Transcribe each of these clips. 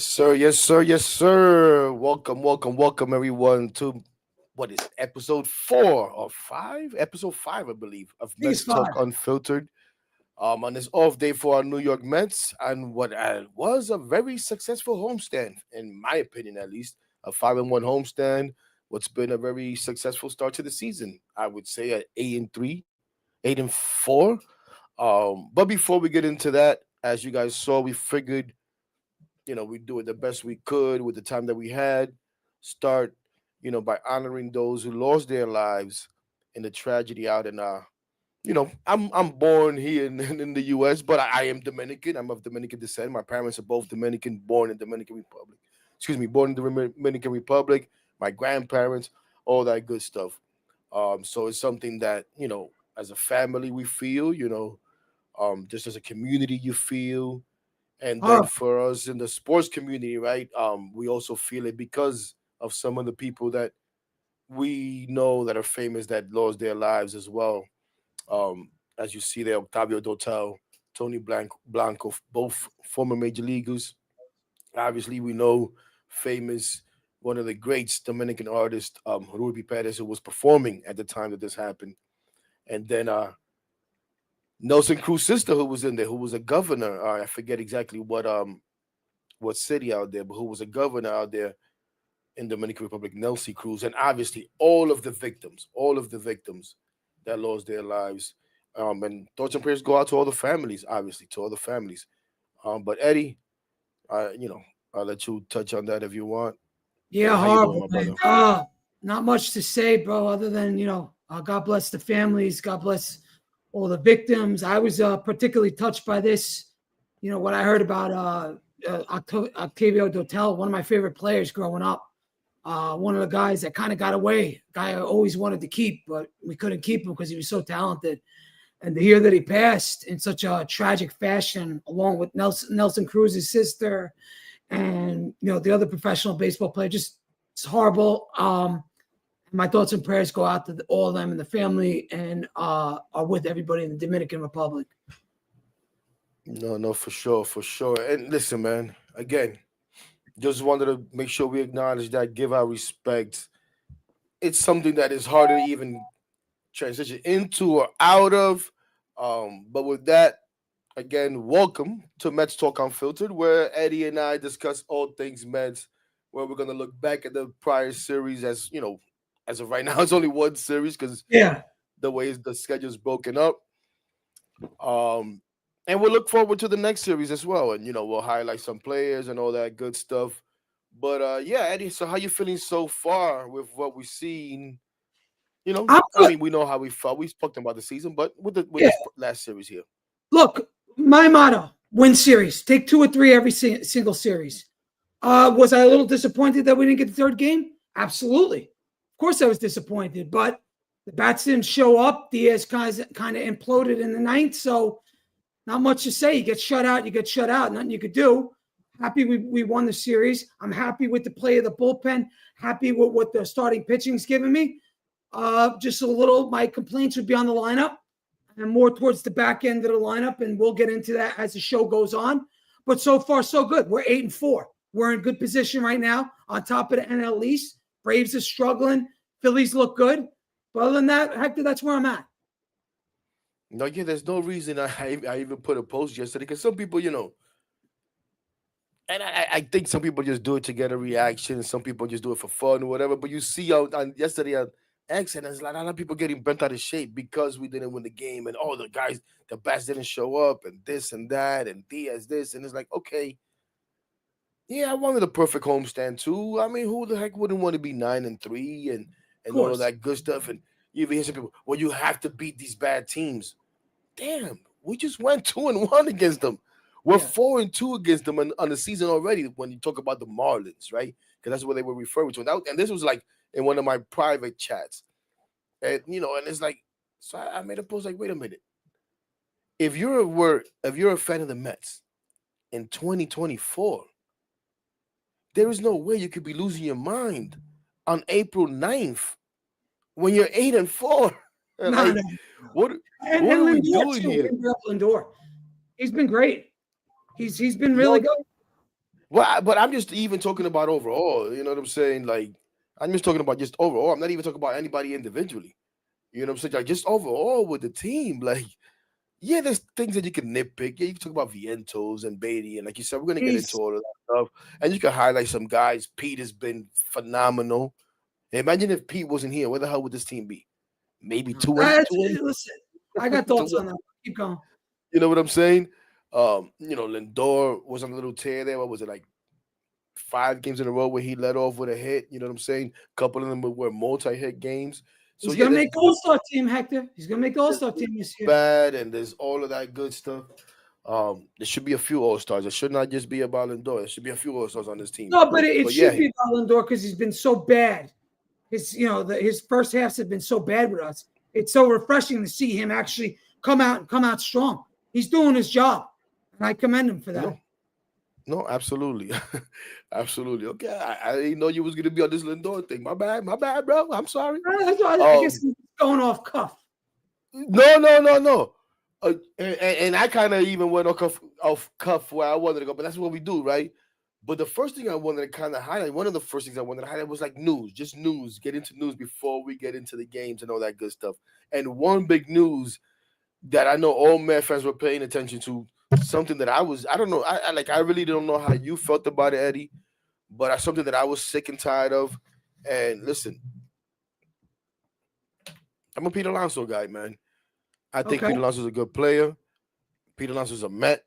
Yes, sir. Yes, sir. Yes, sir. Welcome, everyone to what is it, episode 4 or 5? Episode 5, I believe, of I think it's Mets Talk five. Unfiltered. On this off day for our New York Mets, and what was a very successful homestand, in my opinion, at least, a 5-1 homestand. What's been a very successful start to the season, I would say, at 8-3, 8-4. But before we get into that, as you guys saw, we figured we do it the best we could with the time that we had. Start, by honoring those who lost their lives in the tragedy out in I'm born here in the U.S., but I am Dominican. I'm of Dominican descent. My parents are both Dominican, born in Dominican Republic. Excuse me, born in the Dominican Republic. My grandparents, all that good stuff. So it's something that as a family, we feel. Just as a community, you feel, and then Horrible. for us in the sports community, right? We also feel it because of some of the people that we know that are famous that lost their lives as well. As you see there, Octavio Dotel, Tony Blanco, both former major leaguers. Obviously, we know famous one of the greats Dominican artist, Rudy Perez, who was performing at the time that this happened, and then Nelson Cruz's sister, who was in there, who was a governor. I forget exactly what city out there, but who was a governor out there in Dominican Republic, Nelson Cruz, and obviously all of the victims that lost their lives. And thoughts and prayers go out to all the families, obviously, to all the families. But Eddie, I'll let you touch on that if you want. Yeah, How you doing, horrible, my man. brother? Not much to say, bro, other than, God bless the families. God bless all the victims. I was particularly touched by this. What I heard about Octavio Dotel, one of my favorite players growing up. One of the guys that kind of got away, guy I always wanted to keep, but we couldn't keep him because he was so talented. And to hear that he passed in such a tragic fashion, along with Nelson Cruz's sister, and the other professional baseball player, just it's horrible. My thoughts and prayers go out to all of them and the family, and are with everybody in the Dominican Republic. No, no, for sure, for sure. And listen, man, again, just wanted to make sure we acknowledge that, give our respect. It's something that is harder to even transition into or out of. But with that, again, welcome to Mets Talk Unfiltered, where Eddie and I discuss all things Mets, where we're gonna look back at the prior series as of right now, it's only one series because Yeah. the way the schedule's broken up. Um, and we'll look forward to the next series as well, and we'll highlight some players and all that good stuff. But yeah, Eddie, so how you feeling so far with what we've seen? I'm I good. mean, we know how we felt. We spoke about the season, but with Yeah. this last series here. Look, my motto: win series. Take two or three every single series. Was I a little disappointed that we didn't get the third game? Absolutely. Of course, I was disappointed, but the bats didn't show up. Diaz kind of imploded in the ninth, so not much to say. You get shut out, you get shut out. Nothing you could do. Happy we won the series. I'm happy with the play of the bullpen. Happy with what the starting pitching's given me. Just a little, my complaints would be on the lineup and more towards the back end of the lineup, and we'll get into that as the show goes on. But so far, so good. We're 8-4. We're in good position right now, on top of the NL East. Braves are struggling. Phillies look good. But other than that, Hector, that's where I'm at. No, yeah, there's no reason I even put a post yesterday because some people, and I think some people just do it to get a reaction, and some people just do it for fun or whatever. But you see out on yesterday on X, and there's like a lot of people getting bent out of shape because we didn't win the game, and all the guys, the bats didn't show up, and this and that, and Diaz this, and it's like, okay, yeah, I wanted a perfect homestand too. I mean, who the heck wouldn't want to be 9-3 Of and all of course. that good stuff? And you even hear some people, well, you have to beat these bad teams. Damn, we just went 2-1 against them. We're Yeah. 4-2 against them on the season already. When you talk about the Marlins, right? Because that's what they were referring to. And this was like in one of my private chats, and and it's like, so I made a post like, wait a minute, if you're a fan of the Mets in 2024, there is no way you could be losing your mind on April 9th when you're 8-4. No, no, Like, no. what And what are we Lindor, doing too. here? Lindor. He's been great. He's been really No, good. Well, but I'm just even talking about overall. You know what I'm saying? Like, I'm just talking about just overall. I'm not even talking about anybody individually. You know what I'm saying? Like, just overall with the team. Like, yeah, there's things that you can nitpick. Yeah, you can talk about Vientos and Baty, and like you said, we're gonna get into He's all of that stuff. And you can highlight some guys. Pete has been phenomenal. Imagine if Pete wasn't here, where the hell would this team be? Maybe two and listen. I got thoughts two. on that. Keep going. You know what I'm saying? Lindor was on a little tear there. What was it, like 5 games in a row where he led off with a hit? You know what I'm saying? A couple of them were multi-hit games. So He's yeah, gonna there's make the All Star team, Hector. He's gonna make the All there's Star good, team this year. bad, and there's all of that good stuff. There should be a few All Stars. It should not just be about Lindor. There should be a few All Stars on this team. No, but it But yeah, should be Ballon d'Or because he's been so bad. His first halves have been so bad with us. It's so refreshing to see him actually come out strong. He's doing his job, and I commend him for no, that. no, absolutely, absolutely. Okay, I didn't know you was gonna be on this Lindor thing. My bad, bro. I'm sorry. I guess Um, he's going off cuff. No, no, no, no. And I kind of even went off cuff where I wanted to go, but that's what we do, right? But the first thing I wanted to kind of highlight, one of the first things I wanted to highlight was like news, just news, get into news before we get into the games and all that good stuff. And one big news that I know all Met fans were paying attention to, something that I don't know, I really don't know how you felt about it, Eddie, but something that I was sick and tired of. And listen, I'm a Pete Alonso guy, man. I think Okay. Pete Alonso is a good player. Pete Alonso is a Met.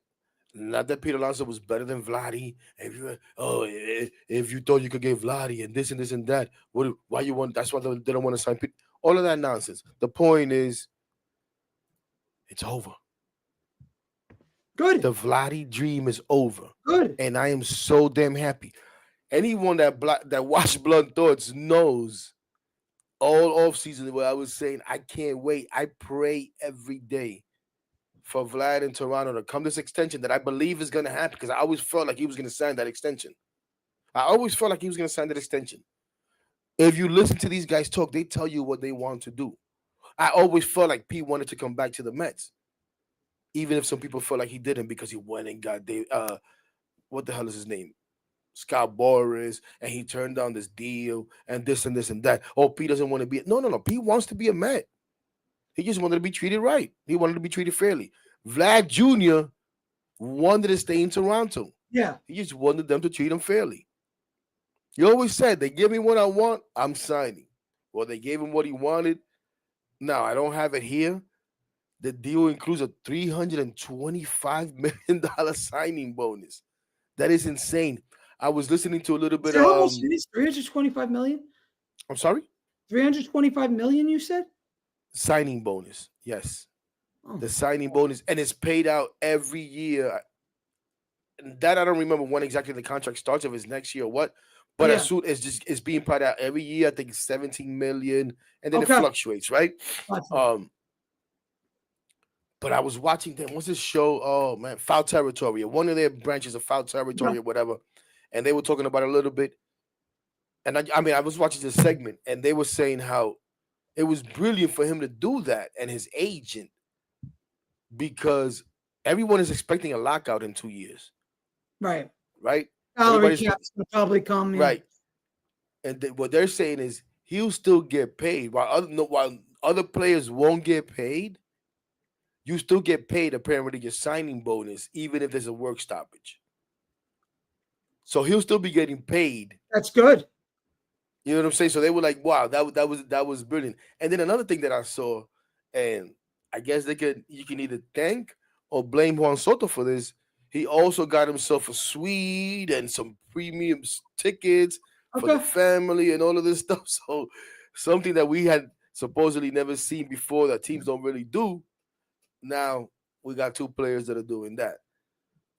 Not that Pete Alonso was better than Vladdy. If you thought you could get Vladdy and this and that, why you want? That's why they don't want to sign Pete. All of that nonsense. The point is, it's over. Good. The Vladdy dream is over, Good. and I am so damn happy. Anyone that watched Blunt Thoughts knows all off season where I was saying I can't wait. I pray every day for Vlad in Toronto to come this extension that I believe is going to happen because I always felt like he was going to sign that extension. I always felt like he was going to sign that extension. If you listen to these guys talk, they tell you what they want to do. I always felt like Pete wanted to come back to the Mets, even if some people felt like he didn't because he went and got what the hell is his name? Scott Boras, and he turned down this deal and this and that. Oh, Pete doesn't want to be. No, no, no. Pete wants to be a Met. He just wanted to be treated right. He wanted to be treated fairly. Vlad Jr. wanted to stay in Toronto. Yeah. He just wanted them to treat him fairly. He always said, they give me what I want, I'm signing. Well, they gave him what he wanted. Now, I don't have it here. The deal includes a $325 million signing bonus. That is insane. I was listening to a little bit So how much of, it is? 325 million? I'm sorry? 325 million, you said? Signing bonus. Yes. Oh. The signing bonus. And it's paid out every year. That I don't remember when exactly the contract starts, if it's next year or what. But Yeah. as soon as it's being paid out every year, I think 17 million, and then it Okay. fluctuates, right? Gotcha. But I was watching them. What's this show? Oh man, Foul Territory. One of their branches of Foul Territory Yeah. or whatever, and they were talking about it a little bit. And I mean, I was watching this segment, and they were saying how it was brilliant for him to do that and his agent because everyone is expecting a lockout in 2 years, Right. right? Salary Everybody's cap's gonna probably come. Yeah. right. And what they're saying is he'll still get paid while other players won't get paid. You still get paid apparently your signing bonus, even if there's a work stoppage. So he'll still be getting paid. That's good. You know what I'm saying? So they were like, "Wow, that was brilliant." And then another thing that I saw, and I guess you can either thank or blame Juan Soto for this. He also got himself a suite and some premium tickets for the Okay. family and all of this stuff. So something that we had supposedly never seen before that teams don't really do. Now we got two players that are doing that.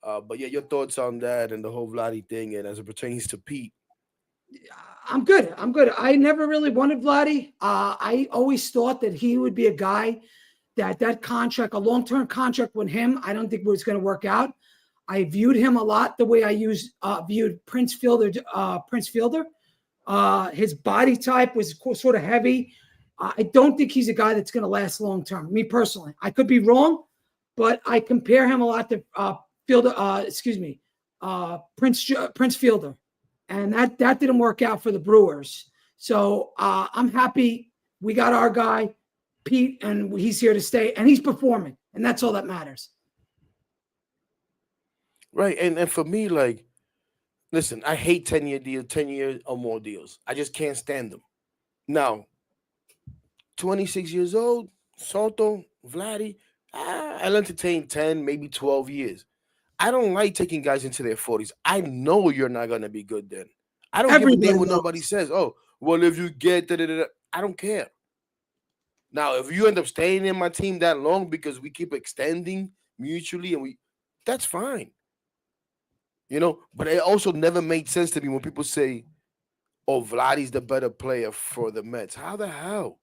But yeah, your thoughts on that and the whole Vladdy thing, and as it pertains to Pete. I'm good. I'm good. I never really wanted Vladdy. I always thought that he would be a guy that contract, a long-term contract with him, I don't think was going to work out. I viewed him a lot the way I viewed Prince Fielder. His body type was sort of heavy. I don't think he's a guy that's going to last long term. Me personally, I could be wrong, but I compare him a lot to Prince Fielder, and that didn't work out for the Brewers. So I'm happy we got our guy Pete, and he's here to stay, and he's performing, and that's all that matters. Right. And for me, like, listen, I hate 10-year deals, 10-year or more deals. I just can't stand them. Now, 26 years old, Soto, Vladdy, I'll entertain 10, maybe 12 years. I don't like taking guys into their 40s. I know you're not going to be good then. I don't give a damn Everybody what nobody knows. says. Oh, well, if you get da, da, da, da, I don't care. Now, if you end up staying in my team that long because we keep extending mutually that's fine. But it also never made sense to me when people say, oh, Vladdy's the better player for the Mets. How the hell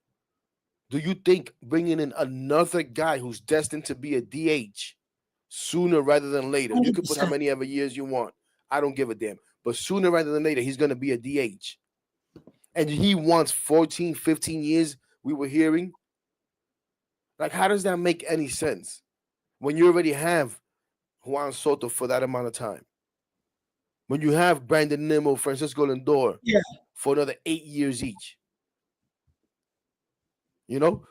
do you think bringing in another guy who's destined to be a DH sooner rather than later? You could put how 100%. many ever years you want. I don't give a damn. But sooner rather than later, he's going to be a DH. And he wants 14, 15 years, we were hearing. Like, how does that make any sense when you already have Juan Soto for that amount of time? When you have Brandon Nimmo, Francisco Lindor Yeah. for another 8 years each.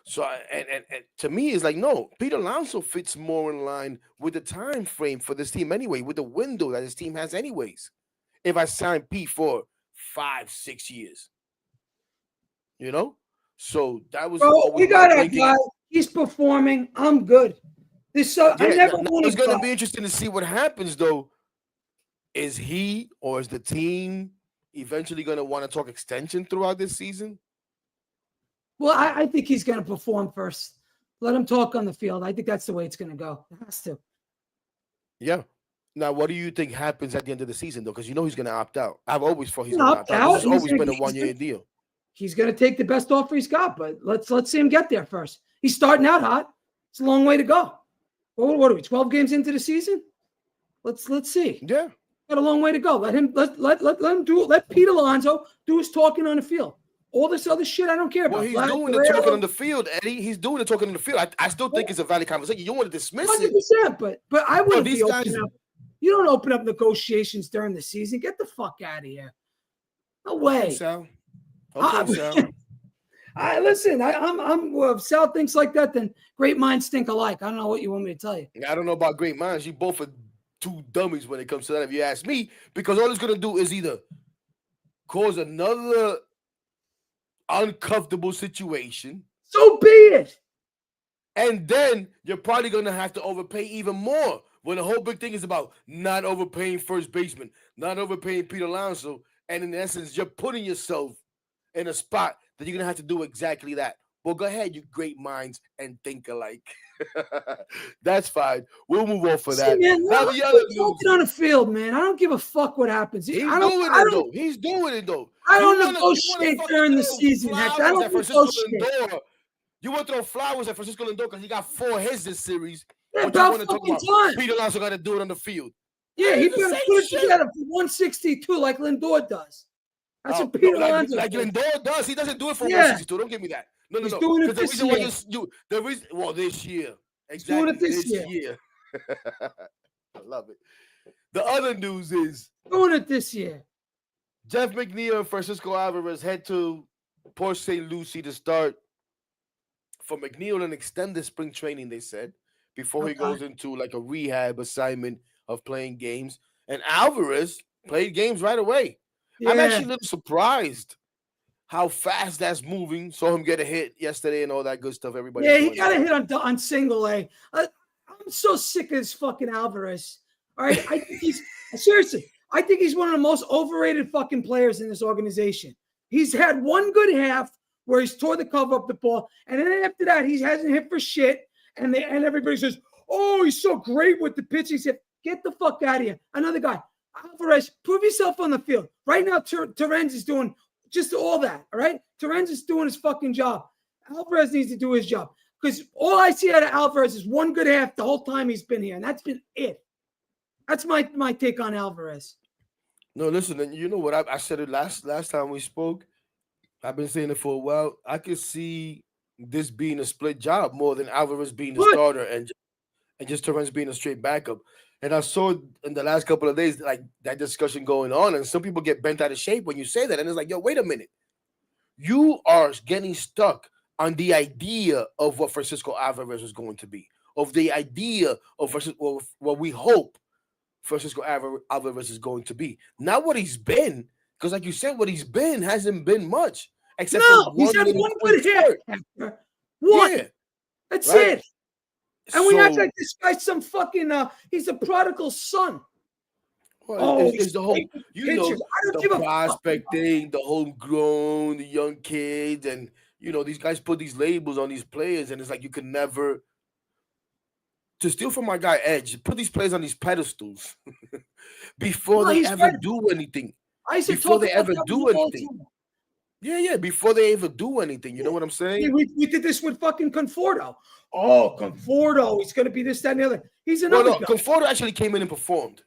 So and to me, it's like, no, Pete Alonso fits more in line with the time frame for this team anyway, with the window that his team has anyways. If I sign Pete for 5, 6 years, you know, so that was Bro, always we my got our thinking. guy. He's performing. I'm good. I Yeah, never now want it's to gonna go. be interesting to see what happens though. Is he or is the team eventually gonna want to talk extension throughout this season? Well, I think he's going to perform first. Let him talk on the field. I think that's the way it's going to go. It has to. Yeah. Now, what do you think happens at the end of the season, though? Because he's going to opt out. I've always thought he's He's going to opt opt out. This out. has always been a 1 year deal. He's going to take the best offer he's got, but let's see him get there first. He's starting out hot. It's a long way to go. Well, what are we? 12 games into the season? Let's see. Yeah. Got a long way to go. Let him do it. Let Pete Alonso do his talking on the field. All this other shit I don't care Well, about. he's Vlad doing the talking Guerrero, on the field, Eddie. He's doing the talking on the field. I still think it's a valid conversation. You don't want to dismiss it. 100%. But I But wouldn't these be guys, opening up. You don't open up negotiations during the season. Get the fuck out of here. No okay, way. Sal. Okay, Sal. If Sal thinks like that, then great minds think alike. I don't know what you want me to tell you. I don't know about great minds. You both are two dummies when it comes to that, if you ask me, because all it's going to do is either cause another uncomfortable situation. So be it. And then you're probably going to have to overpay even more when the whole big thing is about not overpaying first baseman, not overpaying Pete Alonso. And in essence, you're putting yourself in a spot that you're going to have to do exactly that. Well, go ahead, you great minds, and think alike. That's fine. We'll move on for that. Man, Now, the other news. talking on the field, man. I don't give a fuck what happens. He's doing it, though. He's doing it, though. I You don't want to negotiate fucking during the throw season, Hector. I flowers don't at Francisco negotiate. Lindor. You want to throw flowers at Francisco Lindor because he got 4 hits this series. Yeah, But you about want to talk fucking about time. Pete Alonso got to do it on the field. Yeah, he It's the better same put it shit. together for 162 like Lindor does. That's what Pete Alonso like does. Lindor does. He doesn't do it for Yeah. 162. Don't give me that. No. He's doing it Because the this reason why year. this year. He's doing Exactly. it this year. I love it. The other news is Doing it this year. Jeff McNeil and Francisco Alvarez head to Port St. Lucie to start for McNeil an extended spring training, they said, before he goes into like a rehab assignment of playing games. And Alvarez played games right away. Yeah. I'm actually a little surprised how fast that's moving. Saw him get a hit yesterday and all that good stuff. Everybody. Yeah, he got a hit on single A. I'm so sick of this fucking Alvarez. All right. I think he's one of the most overrated fucking players in this organization. He's had one good half where he's tore the cover up the ball, and then after that, he hasn't hit for shit. And everybody says, "Oh, he's so great with the pitching." He said, "Get the fuck out of here." Another guy, Alvarez, prove yourself on the field. Right now, Terrence is doing just all that. All right, Terrence is doing his fucking job. Alvarez needs to do his job because all I see out of Alvarez is one good half the whole time he's been here, and that's been it. That's my take on Alvarez. No, listen, and you know what? I said it last time we spoke. I've been saying it for a while. I could see this being a split job more than Alvarez being the starter and just Torrance being a straight backup. And I saw in the last couple of days like that discussion going on, and some people get bent out of shape when you say that, and it's like, yo, wait a minute, you are getting stuck on the idea of what Francisco Alvarez was going to be, of the idea of what we hope Francisco Alvarez is going to be, not what he's been. Because, like you said, what he's been hasn't been much, except for No, he's one had little one quick good hit. spurt. Hector. One. Yeah, That's right. it. And we act So, like this guy's some fucking he's a prodigal son. well, Oh, it's he's the whole, taking you know, pictures. I don't the give a fuck. prospecting, the homegrown, the young kids, and these guys put these labels on these players, and it's like you can never to steal from my guy Edge, put these players on these pedestals before No, they he's ever right. do anything. I used to Before talk they about ever that do all the anything. time. Yeah, before they ever do anything. You know what I'm saying? We did this with fucking Conforto. Oh, Conforto, he's going to be this, that, and the other. He's Well, another no, guy. Conforto actually came in and performed.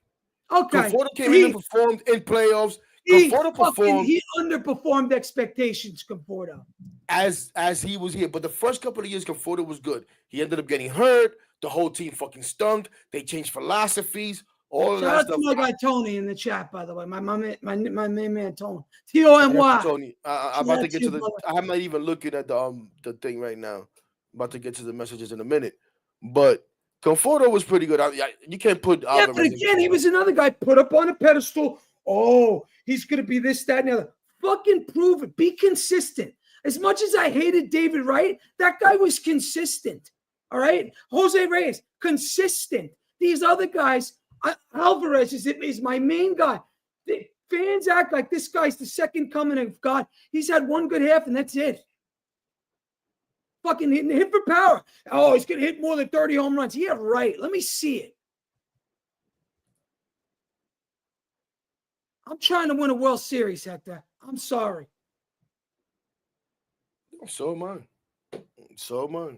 Okay. Conforto came in and performed in playoffs. Conforto performed. He underperformed expectations, Conforto. As he was here. But the first couple of years, Conforto was good. He ended up getting hurt. The whole team fucking stunk. They changed philosophies. All of Shout that out stuff. to my guy Tony in the chat, by the way. My main man Tony. T-O-N-Y. Tony, I'm about to get to the. I'm not even looking at the thing right now. I'm about to get to the messages in a minute. But Conforto was pretty good. You can't put Yeah, but again, he was another guy put up on a pedestal. Oh, he's going to be this, that, and the other. Fucking prove it. Be consistent. As much as I hated David Wright, that guy was consistent. All right? Jose Reyes, consistent. These other guys, Alvarez is my main guy. The fans act like this guy's the second coming of God. He's had one good half, and that's it. Fucking hit for power. Oh, he's going to hit more than 30 home runs. Yeah, right. Let me see it. I'm trying to win a World Series, Hector. I'm sorry. So am I.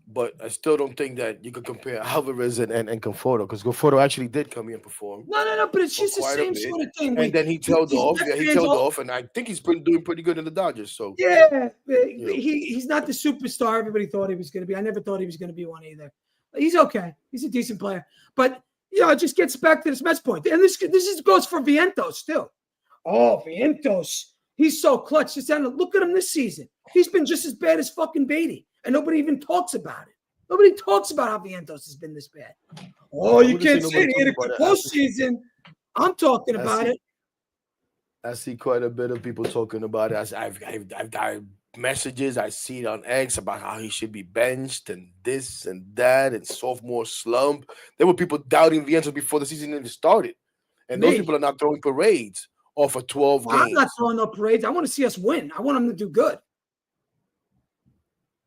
But I still don't think that you could compare Alvarez and Conforto, because Conforto actually did come here and perform. No, but it's just the same sort of thing. And then he tailed off. Yeah, he tailed off, and I think he's been doing pretty good in the Dodgers. So yeah, he's not the superstar everybody thought he was going to be. I never thought he was going to be one either. He's okay. He's a decent player, but it just gets back to this Mets point. And this goes for Vientos too. Oh, Vientos, he's so clutch. Look at him this season. He's been just as bad as fucking Baty. And nobody even talks about it. Nobody talks about how Vientos has been this bad. Oh, you can't say he had a good postseason. I'm talking about it. I see quite a bit of people talking about it. I've got messages. I see it on X about how he should be benched and this and that and sophomore slump. There were people doubting Vientos before the season even started. And those people are not throwing parades off of 12 games. I'm not throwing no parades. I want to see us win. I want him to do good.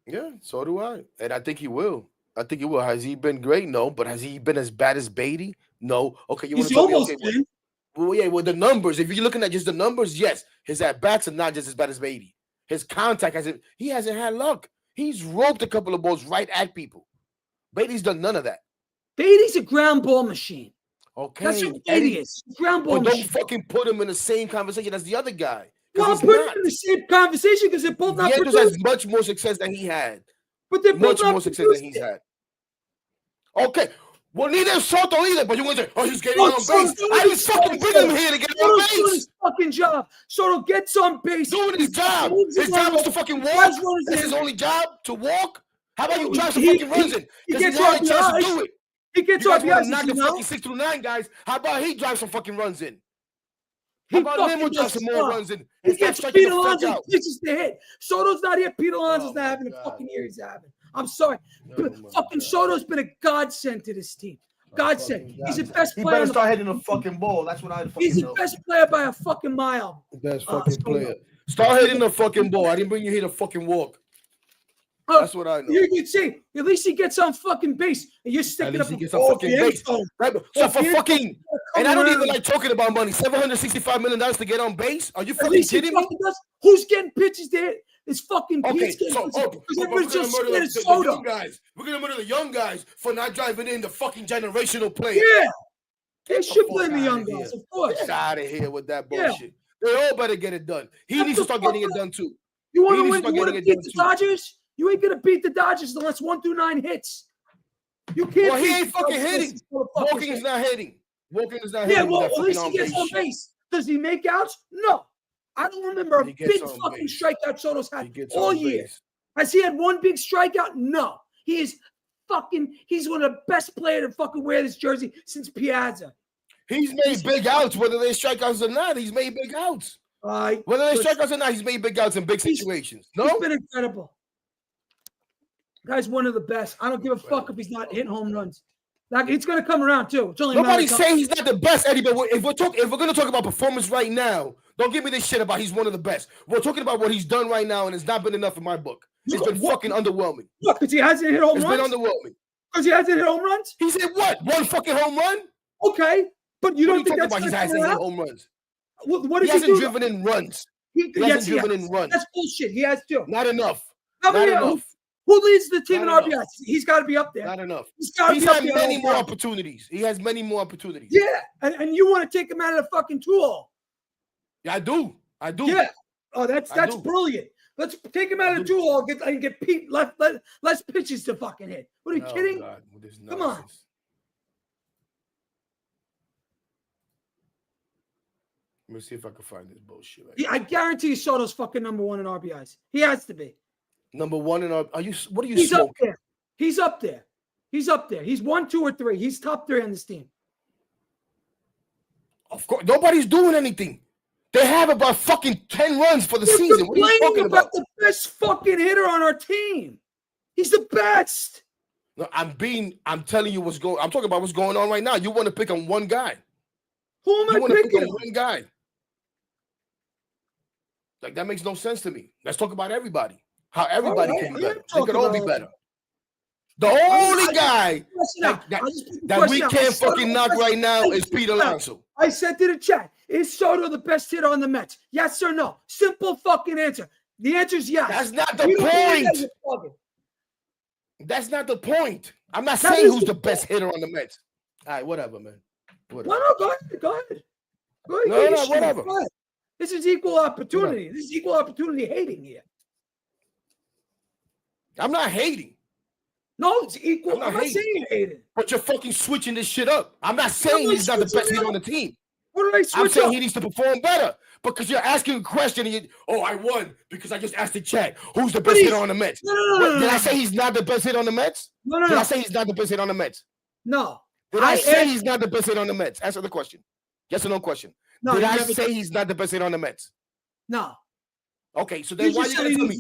Yeah, so do I. And I think he will. Has he been great? No. But has he been as bad as Baty? No. Okay, you want to tell me? Okay, well, the numbers. If you're looking at just the numbers, yes. His at-bats are not just as bad as Baty. His contact he hasn't had luck. He's roped a couple of balls right at people. Baty's done none of that. Baty's a ground ball machine. Okay. That's what Baty is. Ground ball machine. Don't fucking put him in the same conversation as the other guy. Well, I'm putting them in the same conversation because they're both not producing. Has much more success than he had. But they're both much more success than he's had. Okay. Well, neither Soto either, but you want to say, oh, he's getting on base. I was fucking bringing him here to get on base. Doing his fucking job. Soto gets on base. Doing his job. His job is to fucking walk. That's his only job, to walk. How about you drive some fucking runs in? Because he's had a chance to do it. He gets off the ice. Knock the fucking 6 through 9 guys. How about he drives some fucking runs in? How about Limo drives some more runs in? He gets Pete Alonso pitches to hit. Soto's not here. Pete Alonso's not having the fucking year he's having. I'm sorry. Fucking Soto's been a godsend to this team. Godsend. He's the best player. He better start hitting the fucking ball. That's what I fucking He's the best player by a fucking mile. Best fucking player. Start hitting the fucking ball. I didn't bring you here to fucking walk. That's what I know. You can see. At least he gets on fucking base. And you're sticking up. He gets on fucking base. Right? So for fucking, and I don't even like talking about money. $765 million to get on base? Are you fucking kidding me? Who's getting pitches to hit? It's fucking Pete's getting pitches. We're gonna murder the young guys. We're gonna murder the young guys for not driving in the fucking generational player. Yeah. They should blame the young guys, of course. Get out of here with that bullshit. They all better get it done. He needs to start getting it done too. You want to win? You want to beat the Dodgers? You ain't gonna beat the Dodgers unless 1 through 9 hits. You can't. Well, he ain't fucking hitting. Walking is not hitting. Walking is not hitting. Yeah, well, at least he gets on base. Does he make outs? No. I don't remember a big fucking strikeout Soto's had all year. Has he had one big strikeout? No. He's one of the best players to fucking wear this jersey since Piazza. He's made big outs, whether they strikeouts or not. He's made big outs. Whether they strikeouts or not, he's made big outs in big situations. No? He's been incredible. Guy's one of the best. I don't give a fuck if he's not hitting home runs. Like, it's going to come around, too. Nobody's saying he's not the best, Eddie, but if we're going to talk about performance right now, don't give me this shit about he's one of the best. We're talking about what he's done right now, and it's not been enough in my book. It's been fucking underwhelming. What, because he hasn't hit home runs? It's been underwhelming. Because he hasn't hit home runs? He's hit what? One fucking home run? Okay, but you don't think that's he hasn't hit home runs? What he hasn't driven in runs. He hasn't driven in runs. That's bullshit. He has too. Not enough. Not enough. Who leads the team in RBIs? He's got to be up there. Not enough. He's had many more opportunities. He has many more opportunities. Yeah, and you want to take him out of the fucking tool. Yeah, I do. Yeah. Oh, that's brilliant. Let's take him out of the tool and get Pete less pitches to fucking hit. What are you kidding? God, come on. Let me see if I can find this bullshit. I guarantee you Soto's fucking number one in RBIs. He has to be. Number one in what are you He's smoking? Up there. He's up there. He's up there. He's 1, 2, or 3. He's top 3 on this team. Of course, nobody's doing anything. They have about fucking 10 runs for the season. What are you talking about? The best fucking hitter on our team. He's the best. No, I'm telling you what's going. I'm talking about what's going on right now. You want to pick on one guy. Who am I picking? On one guy. Like, that makes no sense to me. Let's talk about everybody. How everybody can be better. They could all be better. The only guy that we can't fucking knock right now is Pete Alonso. I said to the chat, is Soto the best hitter on the Mets? Yes or no? Simple fucking answer. The answer is yes. That's not the point. That's not the point. I'm not saying who's the best hitter on the Mets. All right, whatever, man. Whatever. No, go ahead. No, whatever. Go ahead. This is equal opportunity. This is equal opportunity hating here. I'm not hating. No, it's equal. I'm not saying hating. But you're fucking switching this shit up. I'm not saying he's not the best hitter on the team. What did I switch I'm saying up? he needs to perform better. Because you're asking a question and I won because I just asked the chat. Who's the best hitter on the Mets? No. Did I say he's not the best hitter on the Mets? No. Did I say he's not the best hitter on the Mets? No. Did I say he's not the best hitter on the Mets? Answer the question. Yes or no question. No, did I say he's not the best hitter on the Mets? No. Okay, so then why are you going to tell me?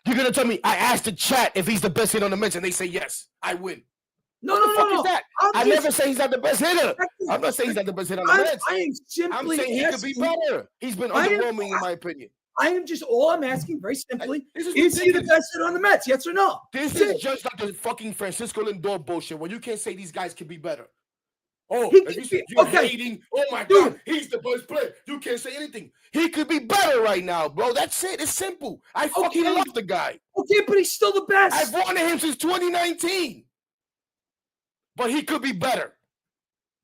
You're going to tell me I asked the chat if he's the best hitter on the Mets and they say yes. I win. No. What the fuck is that? I never say he's not the best hitter. I'm not saying he's not the best hitter on the Mets. I'm saying he could be better. He's been underwhelming in my opinion. All I'm asking very simply, is he the best hitter on the Mets? Yes or no? This is just like the fucking Francisco Lindor bullshit where you can't say these guys can be better. Oh, you're hating. Oh my God, he's the best player. You can't say anything. He could be better right now, bro. That's it. It's simple. I fucking love the guy. Okay, but he's still the best. I've wanted him since 2019. But he could be better.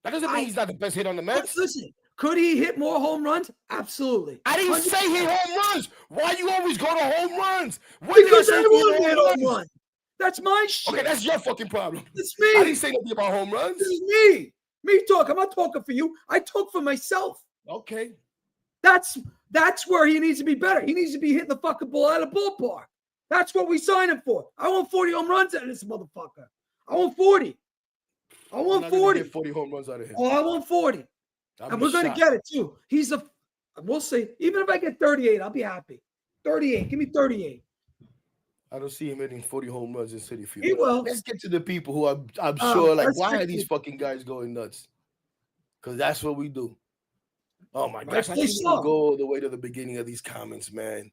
That doesn't mean he's not the best hit on the Mets. Listen, could he hit more home runs? Absolutely. I didn't say hit home runs. Why you always go to home runs? Because I want to hit home runs. That's my shit. Okay, that's your fucking problem. It's me. I didn't say nothing about home runs. This is me. Me talk. I'm not talking for you. I talk for myself. Okay. That's where he needs to be better. He needs to be hitting the fucking ball out of the ballpark. That's what we signed him for. I want 40 home runs out of this motherfucker. I want 40. I want 40. Get 40 home runs out of him. Oh, I want 40. And we're going to get it too. We'll see. Even if I get 38, I'll be happy. 38. Give me 38. I don't see him hitting 40 home runs in Citi Field. He will. Let's get to the people who I'm sure, why are these fucking guys going nuts? Because that's what we do. Oh, my gosh. I can't even go all the way to the beginning of these comments, man.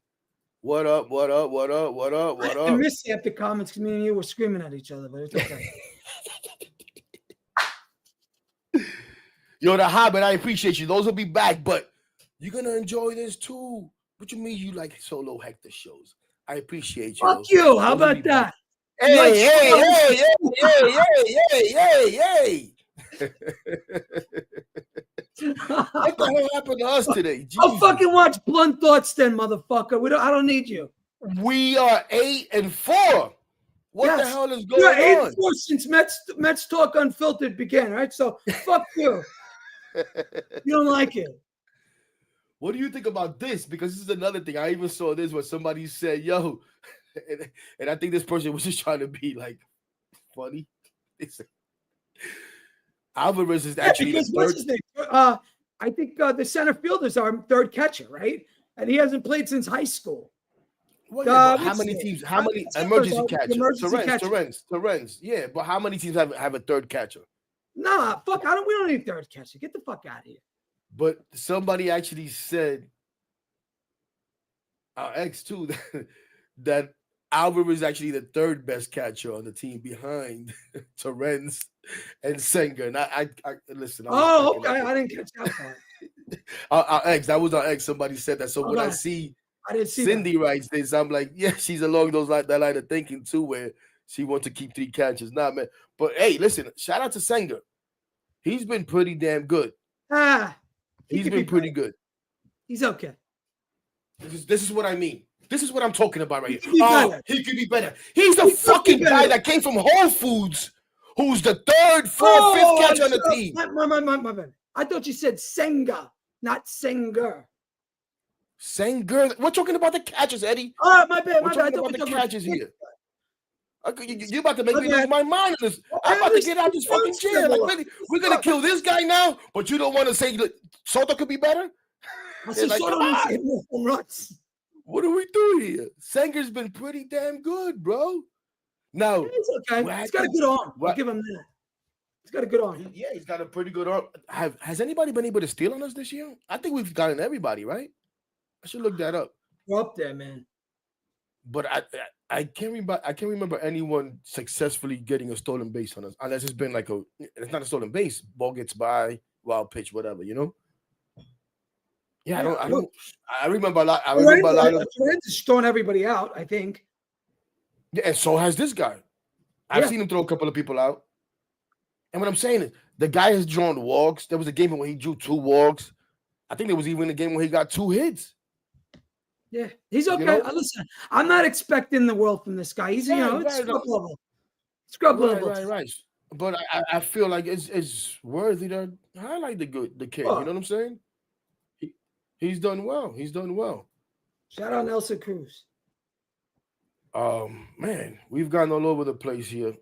What up? I missed half the comments because me and you were screaming at each other, but it's okay. Yo, the Hobbit, I appreciate you. Those will be back, but you're going to enjoy this too. What you mean you like solo Hector shows? I appreciate you. Fuck you. How about that? Hey. What the hell happened to us today? Jesus. I'll fucking watch Blunt Thoughts then, motherfucker. I don't need you. We are 8-4. What the Yes. hell is You're going on? 84 since Mets Talk Unfiltered began, right? So fuck you. You don't like it. What do you think about this? Because this is another thing. I even saw this where somebody said, "Yo," and I think this person was just trying to be like funny. They said, Alvarez is Yeah, actually the because what's third. his name? I think the center fielder's our third catcher, right? And he hasn't played since high school. Well, yeah, but how What's his many name? teams? How many Settlers emergency are the catcher? emergency catcher. Terrence. Yeah, but how many teams have a third catcher? Nah, fuck. We don't need third catcher. Get the fuck out of here. But somebody actually said, our ex too, that Alvarez is actually the third best catcher on the team behind Terrence and Senga. And I listen. I was Oh, cracking okay. up. I didn't catch that part. Our ex, that was our ex. Somebody said that. So when I Okay. see I didn't see Cindy writes this, I'm like, yeah, she's along that line of thinking too, where she wants to keep 3 catches. Nah, man. But hey, listen, shout out to Senga. He's been pretty damn good. that. He He's could been be pretty better. good. He's okay. This is what I mean. This is what I'm talking about right He here. could be better. He could be better. He's the He could be fucking guy better. that came from Whole Foods, who's the third, fourth, fifth catcher on the team. My bad. I thought you said Senga, not Senger. Senga. We're talking about the catchers, Eddie. Oh, my bad. We're talking about the catchers here. You're about to make me lose my mind on this. I'm about to get out this fucking chair. Like, really, we're gonna kill this guy now, but you don't want to say Soto could be better? I said Like, Soto needs to hit more home runs. What are we doing here? Senger's been pretty damn good, bro. Now, It's okay. He's got a good arm. I'll give him that. He's got a good arm. Yeah, he's got a pretty good arm. Has anybody been able to steal on us this year? I think we've gotten everybody, right? I should look that up. We're up there, man. But I can't remember anyone successfully getting a stolen base on us, unless it's been like it's not a stolen base. Ball gets by, wild pitch, whatever, you know. Yeah, I remember a lot. I remember a lot of. Torrance is throwing everybody out, I think. Yeah, and so has this guy. I've seen him throw a couple of people out. And what I'm saying is, the guy has drawn walks. There was a game where he drew 2 walks. I think there was even a game where he got 2 hits. Yeah, he's okay. You know? Listen, I'm not expecting the world from this guy. He's, it's scrub level. Scrub level. Right. But I feel like it's worthy to highlight the kid. You know what I'm saying? He's done well. Shout out Nelson Cruz. Man, we've gone all over the place here.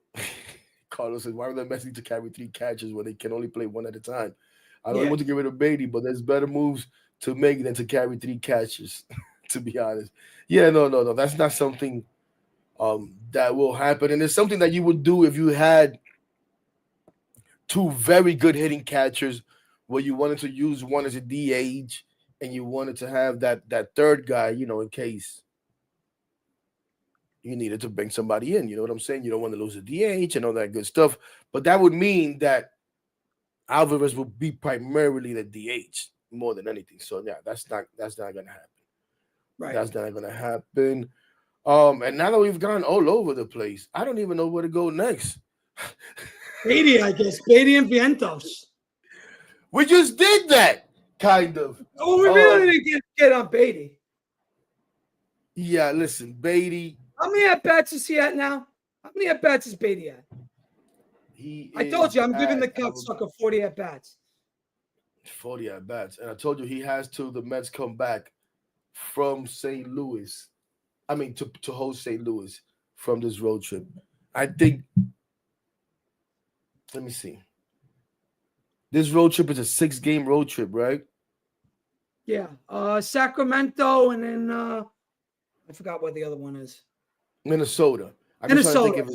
Carlos says, why are they messing to carry 3 catches when they can only play 1 at a time? I don't want to get rid of Baty, but there's better moves to make than to carry 3 catches, to be honest. Yeah, no. That's not something that will happen. And it's something that you would do if you had 2 very good hitting catchers where you wanted to use one as a DH and you wanted to have that third guy, in case you needed to bring somebody in. You know what I'm saying? You don't want to lose a DH and all that good stuff. But that would mean that Alvarez will be primarily the DH more than anything. So yeah, that's not gonna happen. Right. That's not gonna happen. And now that we've gone all over the place, I don't even know where to go next. Baty, I guess. Baty and Vientos. We just did that, kind of. Oh, we really didn't get on Baty. Yeah, listen, Baty. How many at-bats is he at now? How many at-bats is Baty at? I told you, I'm giving the cocksucker 40 at-bats. 40 at-bats. And I told you he has to, the Mets come back from St. Louis. I mean, to host St. Louis from this road trip. I think, let me see. This road trip is a 6-game road trip, right? Yeah. Sacramento, and then I forgot what the other one is. Minnesota. Minnesota.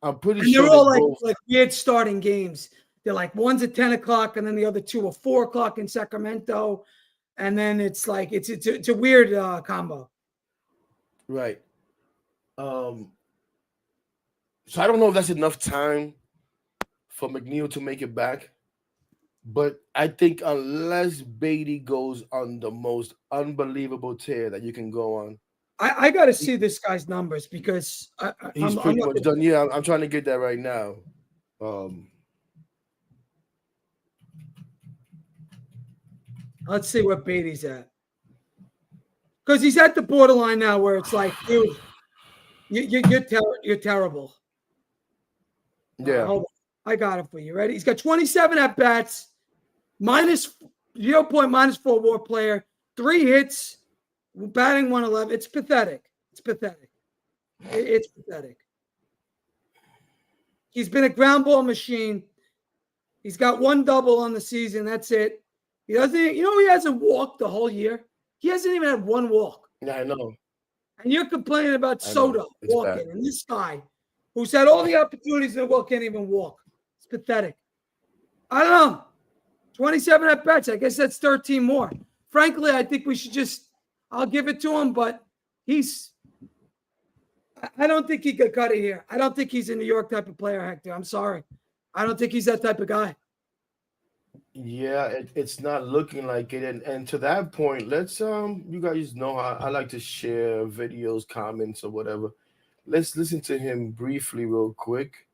I'm pretty and sure they're all like weird starting games. They're like one's at 10 o'clock, and then the other 2 are 4 o'clock in Sacramento. And then it's like it's a weird combo. Right. So I don't know if that's enough time for McNeil to make it back. But I think unless Baty goes on the most unbelievable tear that you can go on, I got to see this guy's numbers because he's pretty much done. Yeah, I'm trying to get that right now. Let's see what Baty's at. Because he's at the borderline now where it's like, dude, You're terrible. Yeah. Hold on. I got it for you. Ready? He's got 27 at bats, minus 0.4 WAR player, 3 hits, batting 111. It's pathetic. It's pathetic. It's pathetic. He's been a ground ball machine. He's got 1 double on the season. That's it. He doesn't. He hasn't walked the whole year. He hasn't even had 1 walk. Yeah, I know. And you're complaining about I know. Soto It's walking, bad. and this guy, who's had all the opportunities in the world, can't even walk. It's pathetic. I don't know. 27 at bats. I guess that's 13 more. Frankly, I think we should I'll give it to him, but I don't think he could cut it here. I don't think he's a New York type of player, Hector. I'm sorry. I don't think he's that type of guy. Yeah, it's not looking like it. And to that point, let's you guys know I like to share videos, comments, or whatever. Let's listen to him briefly, real quick,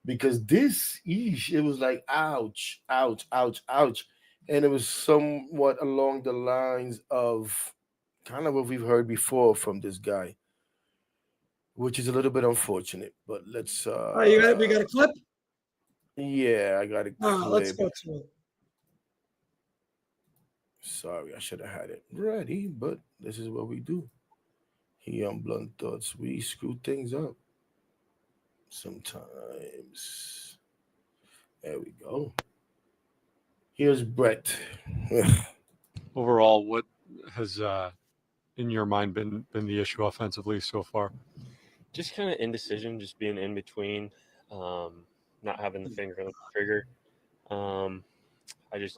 because it was like ouch, ouch, ouch, ouch, and it was somewhat along the lines of kind of what we've heard before from this guy, which is a little bit unfortunate. But let's All right, we got a clip? yeah, I got a All right, let's clip. go to it. Sorry, I should have had it ready, but this is what we do. Here on Blunt Thoughts, we screw things up sometimes. There we go. Here's Brett. Overall, what has in your mind been the issue offensively so far? Just kind of indecision, just being in between, not having the finger on the trigger. I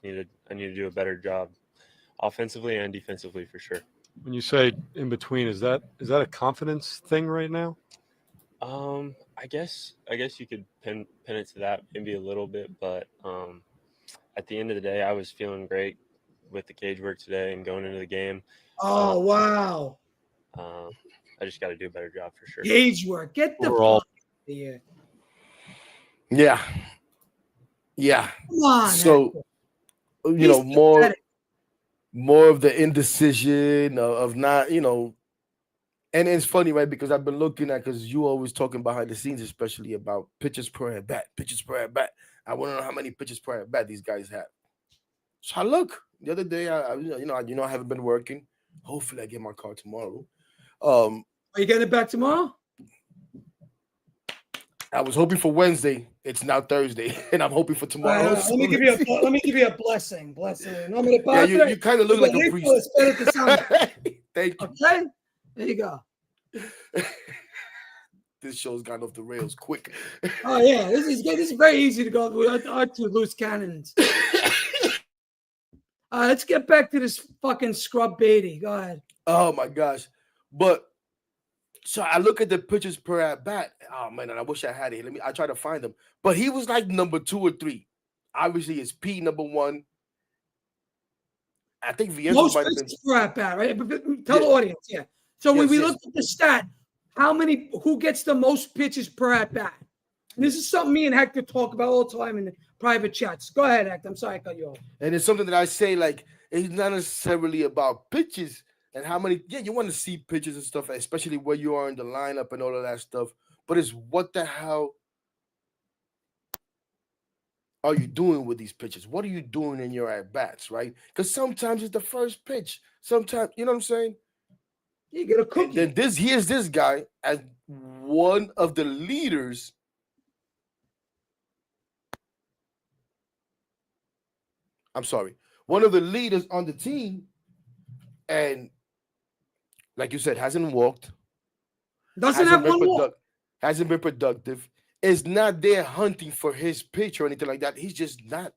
need to do a better job offensively and defensively for sure. When you say in between, is that a confidence thing right now? I guess you could pin it to that maybe a little bit, but at the end of the day, I was feeling great with the cage work today and going into the game. Oh, wow. I just got to do a better job for sure. Cage work. Get the Overall. fuck out of here. Yeah. Yeah. Come on. So, Hector. you know, He's more pathetic. more of the indecision of not, and it's funny, right? Because I've been looking at, because you always talking behind the scenes, especially about pitches per at bat, pitches per at bat. I want to know how many pitches per at bat these guys have. So I look the other day. I haven't been working. Hopefully, I get my car tomorrow. Are you getting it back tomorrow? I was hoping for Wednesday. It's now Thursday, and I'm hoping for tomorrow. Let me give you a blessing. I'm Yeah, you kind of look like a priest. Thank you. Okay, there you go. This show's gone off the rails quick. Oh yeah, this is very easy to go with our 2 loose cannons. Let's get back to this fucking scrub Baty. Go ahead. Oh my gosh. But so I look at the pitches per at bat. Oh man, and I wish I had it. I try to find him. But he was like number 2 or 3. Obviously, it's Pete number 1. I think Vientos Most might have been pitches per at bat, right? Tell the audience, yeah. So when we look at the stat, who gets the most pitches per at bat? And this is something me and Hector talk about all the time in the private chats. Go ahead, Hector. I'm sorry I cut you off. And it's something that I say, like, it's not necessarily about pitches and how many. Yeah, you want to see pitches and stuff, especially where you are in the lineup and all of that stuff. But it's what the hell are you doing with these pitches? What are you doing in your at bats, right? Because sometimes it's the first pitch. Sometimes, you know what I'm saying? You get a cookie. And then here's this guy as one of the leaders. I'm sorry, one of the leaders on the team, and like you said, hasn't walked. Doesn't have one walk. Hasn't been productive. Is not there hunting for his pitch or anything like that. He's just not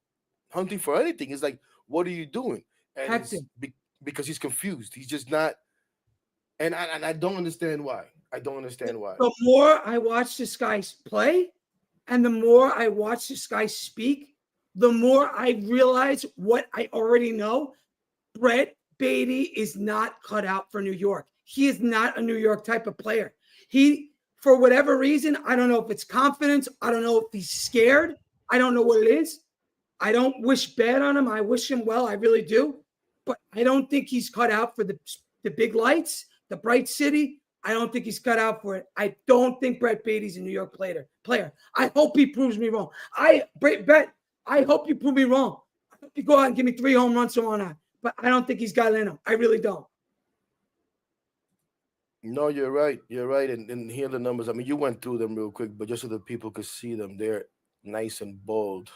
hunting for anything. It's like, what are you doing? And it's because he's confused. He's just not. And I don't understand why. I don't understand why. The more I watch this guy play, and the more I watch this guy speak, the more I realize what I already know. Brett Baty is not cut out for New York. He is not a New York type of player. He, for whatever reason, I don't know if it's confidence. I don't know if he's scared. I don't know what it is. I don't wish bad on him. I wish him well. I really do. But I don't think he's cut out for the big lights, the bright city. I don't think he's cut out for it. I don't think Brett Baty's a New York player. I hope he proves me wrong. Bet. I hope you prove me wrong. I hope you go out and give me 3 home runs so on that. But I don't think he's got it in him. I really don't. No, you're right. You're right. And here are the numbers. I mean, you went through them real quick, but just so the people could see them, they're nice and bold.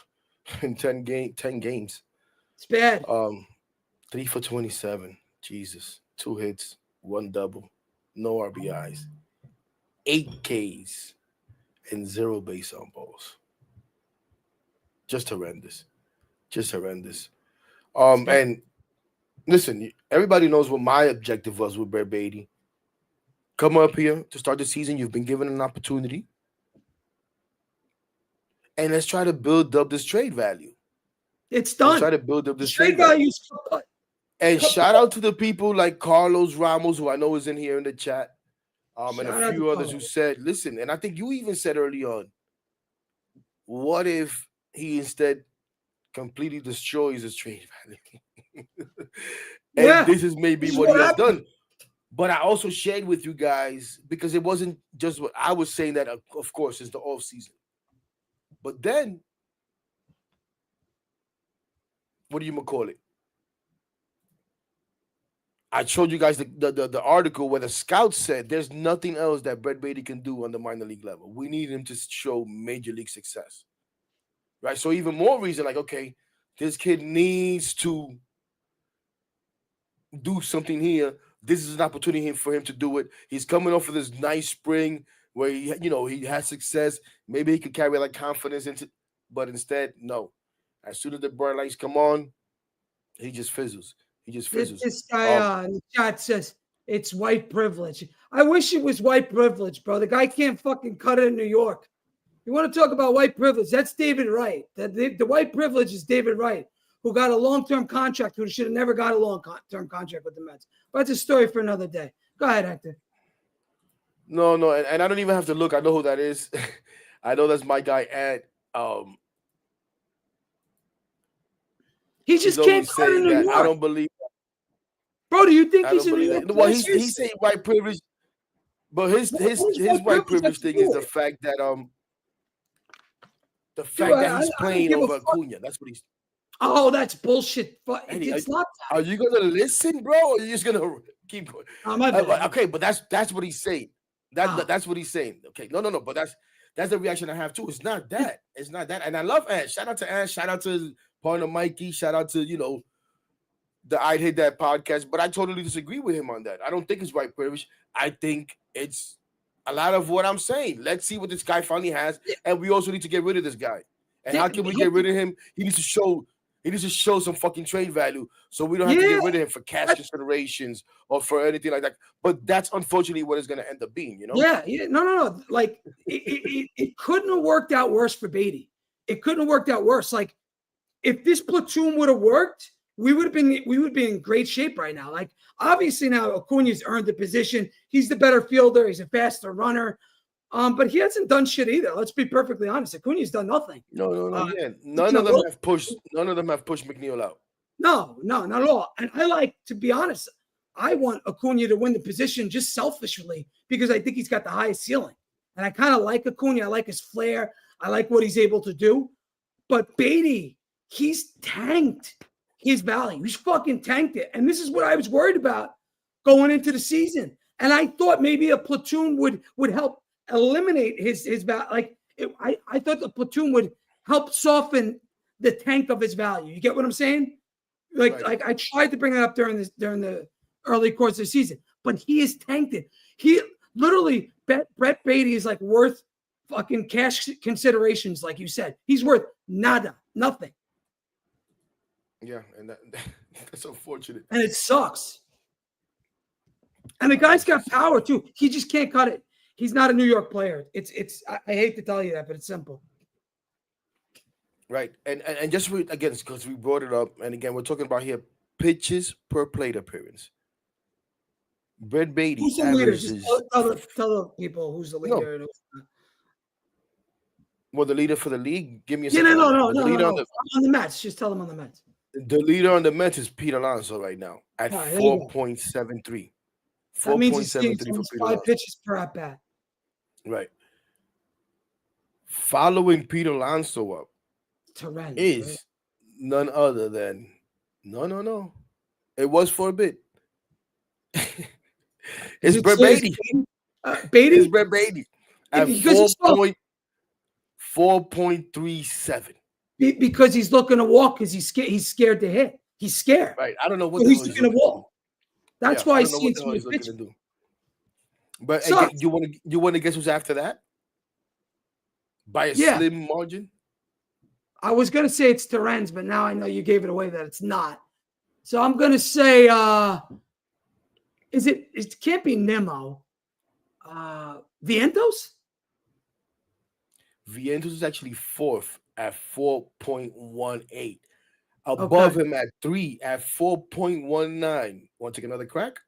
In 10 games. It's bad. 3 for 27. Jesus. 2 hits, 1 double, no RBIs, 8 Ks, and 0 base on balls. Just horrendous. Just horrendous. And listen, everybody knows what my objective was with Brett Baty. Come up here to start the season. You've been given an opportunity. And let's try to build up this trade value. It's done. Let's try to build up this trade value. And shout out to the people like Carlos Ramos, who I know is in here in the chat, and a few others who said, listen, and I think you even said early on, what if he instead completely destroys his trade value? And this is maybe what he has done. But I also shared with you guys, because it wasn't just what I was saying, that, of course, it's the off season. But then, what do you call it? I showed you guys the article where the scouts said there's nothing else that Brett Baty can do on the minor league level. We need him to show major league success. Right? So even more reason, like, okay, this kid needs to do something here. This is an opportunity for him to do it. He's coming off of this nice spring where he had success. Maybe he could carry like confidence into, but instead, no. As soon as the bright lights come on, he just fizzles. This guy in the chat says it's white privilege. I wish it was white privilege, bro. The guy can't fucking cut it in New York. You want to talk about white privilege? That's David Wright. The white privilege is David Wright, who got a long-term contract, who should have never got a long-term contract with the Mets. But that's a story for another day. Go ahead, Hector. No, and I don't even have to look. I know who that is. I know that's my guy, Ed. He just can't cut it in New York. I don't believe that. Bro, do you think he's in New York? Well, he's saying white privilege, but his white privilege thing is the fact that he's playing over Acuna. That's what he's. Oh, that's bullshit. But it's not. Are you gonna listen, bro, or are you just gonna keep going? Okay, but that's what he's saying. That's what he's saying. Okay, no, but that's the reaction I have too. It's not that. It's not that. And I love Ash. Shout out to Ash. Shout out to partner Mikey. Shout out to the I'd Hit That podcast. But I totally disagree with him on that. I don't think it's white privilege. I think it's a lot of what I'm saying. Let's see what this guy finally has, and we also need to get rid of this guy. And how can we get rid of him? He needs to show some fucking trade value, so we don't have to get rid of him for cash considerations or for anything like that. But that's unfortunately what it's going to end up being, Yeah. No. Like it couldn't have worked out worse for Baty. It couldn't have worked out worse. Like if this platoon would have worked, we would be in great shape right now. Like obviously now Acuna's earned the position. He's the better fielder. He's a faster runner. But he hasn't done shit either. Let's be perfectly honest. Acuna's done nothing. No. None of them have pushed McNeil out. No, not at all. And to be honest, I want Acuna to win the position just selfishly because I think he's got the highest ceiling. And I kind of like Acuna. I like his flair. I like what he's able to do. But Baty, he's tanked his value. He's fucking tanked it. And this is what I was worried about going into the season. And I thought maybe a platoon would help eliminate his value. I thought the platoon would help soften the tank of his value. You get what I'm saying? Like I tried to bring that up during the early course of the season, but he is tanked it. He literally Brett Baty is like worth fucking cash considerations, like you said. He's worth nada, nothing. Yeah, and that's unfortunate. And it sucks. And the guy's got power too. He just can't cut it. He's not a New York player. I hate to tell you that, but it's simple. Right. And just again, because we brought it up, and again, we're talking about here pitches per plate appearance. Brett Baty. Who's the leader? Just tell the people who's the leader. No. Well, the leader for the league. Give me a second. No. On the Mets. Just tell them on the Mets. The leader on the Mets is Pete Alonso right now at 4.73. That means he's seeing 4.73 for almost Pete 5 Alonso. pitches per at bat. Right. Following Pete Alonso up Torrens, is right? none other than no. It was for a bit. It's Brett Baty. It's Baty? Brett Baty at Because he's 4.37. Because he's looking to walk because he's scared to hit. He's scared. Right. I don't know what So the he's hell he's looking to looking to do. walk. That's why I he's don't know what seeing the so hell many he's looking pitches. to do. But Sucks. again, you want to guess who's after that? By a Yeah. slim margin? I was gonna say it's Torrens, but now I know you gave it away that it's not. So I'm gonna say it can't be Nemo. Vientos? Vientos is actually fourth at 4.18. Above him at 3 at 4.19. Want to take another crack?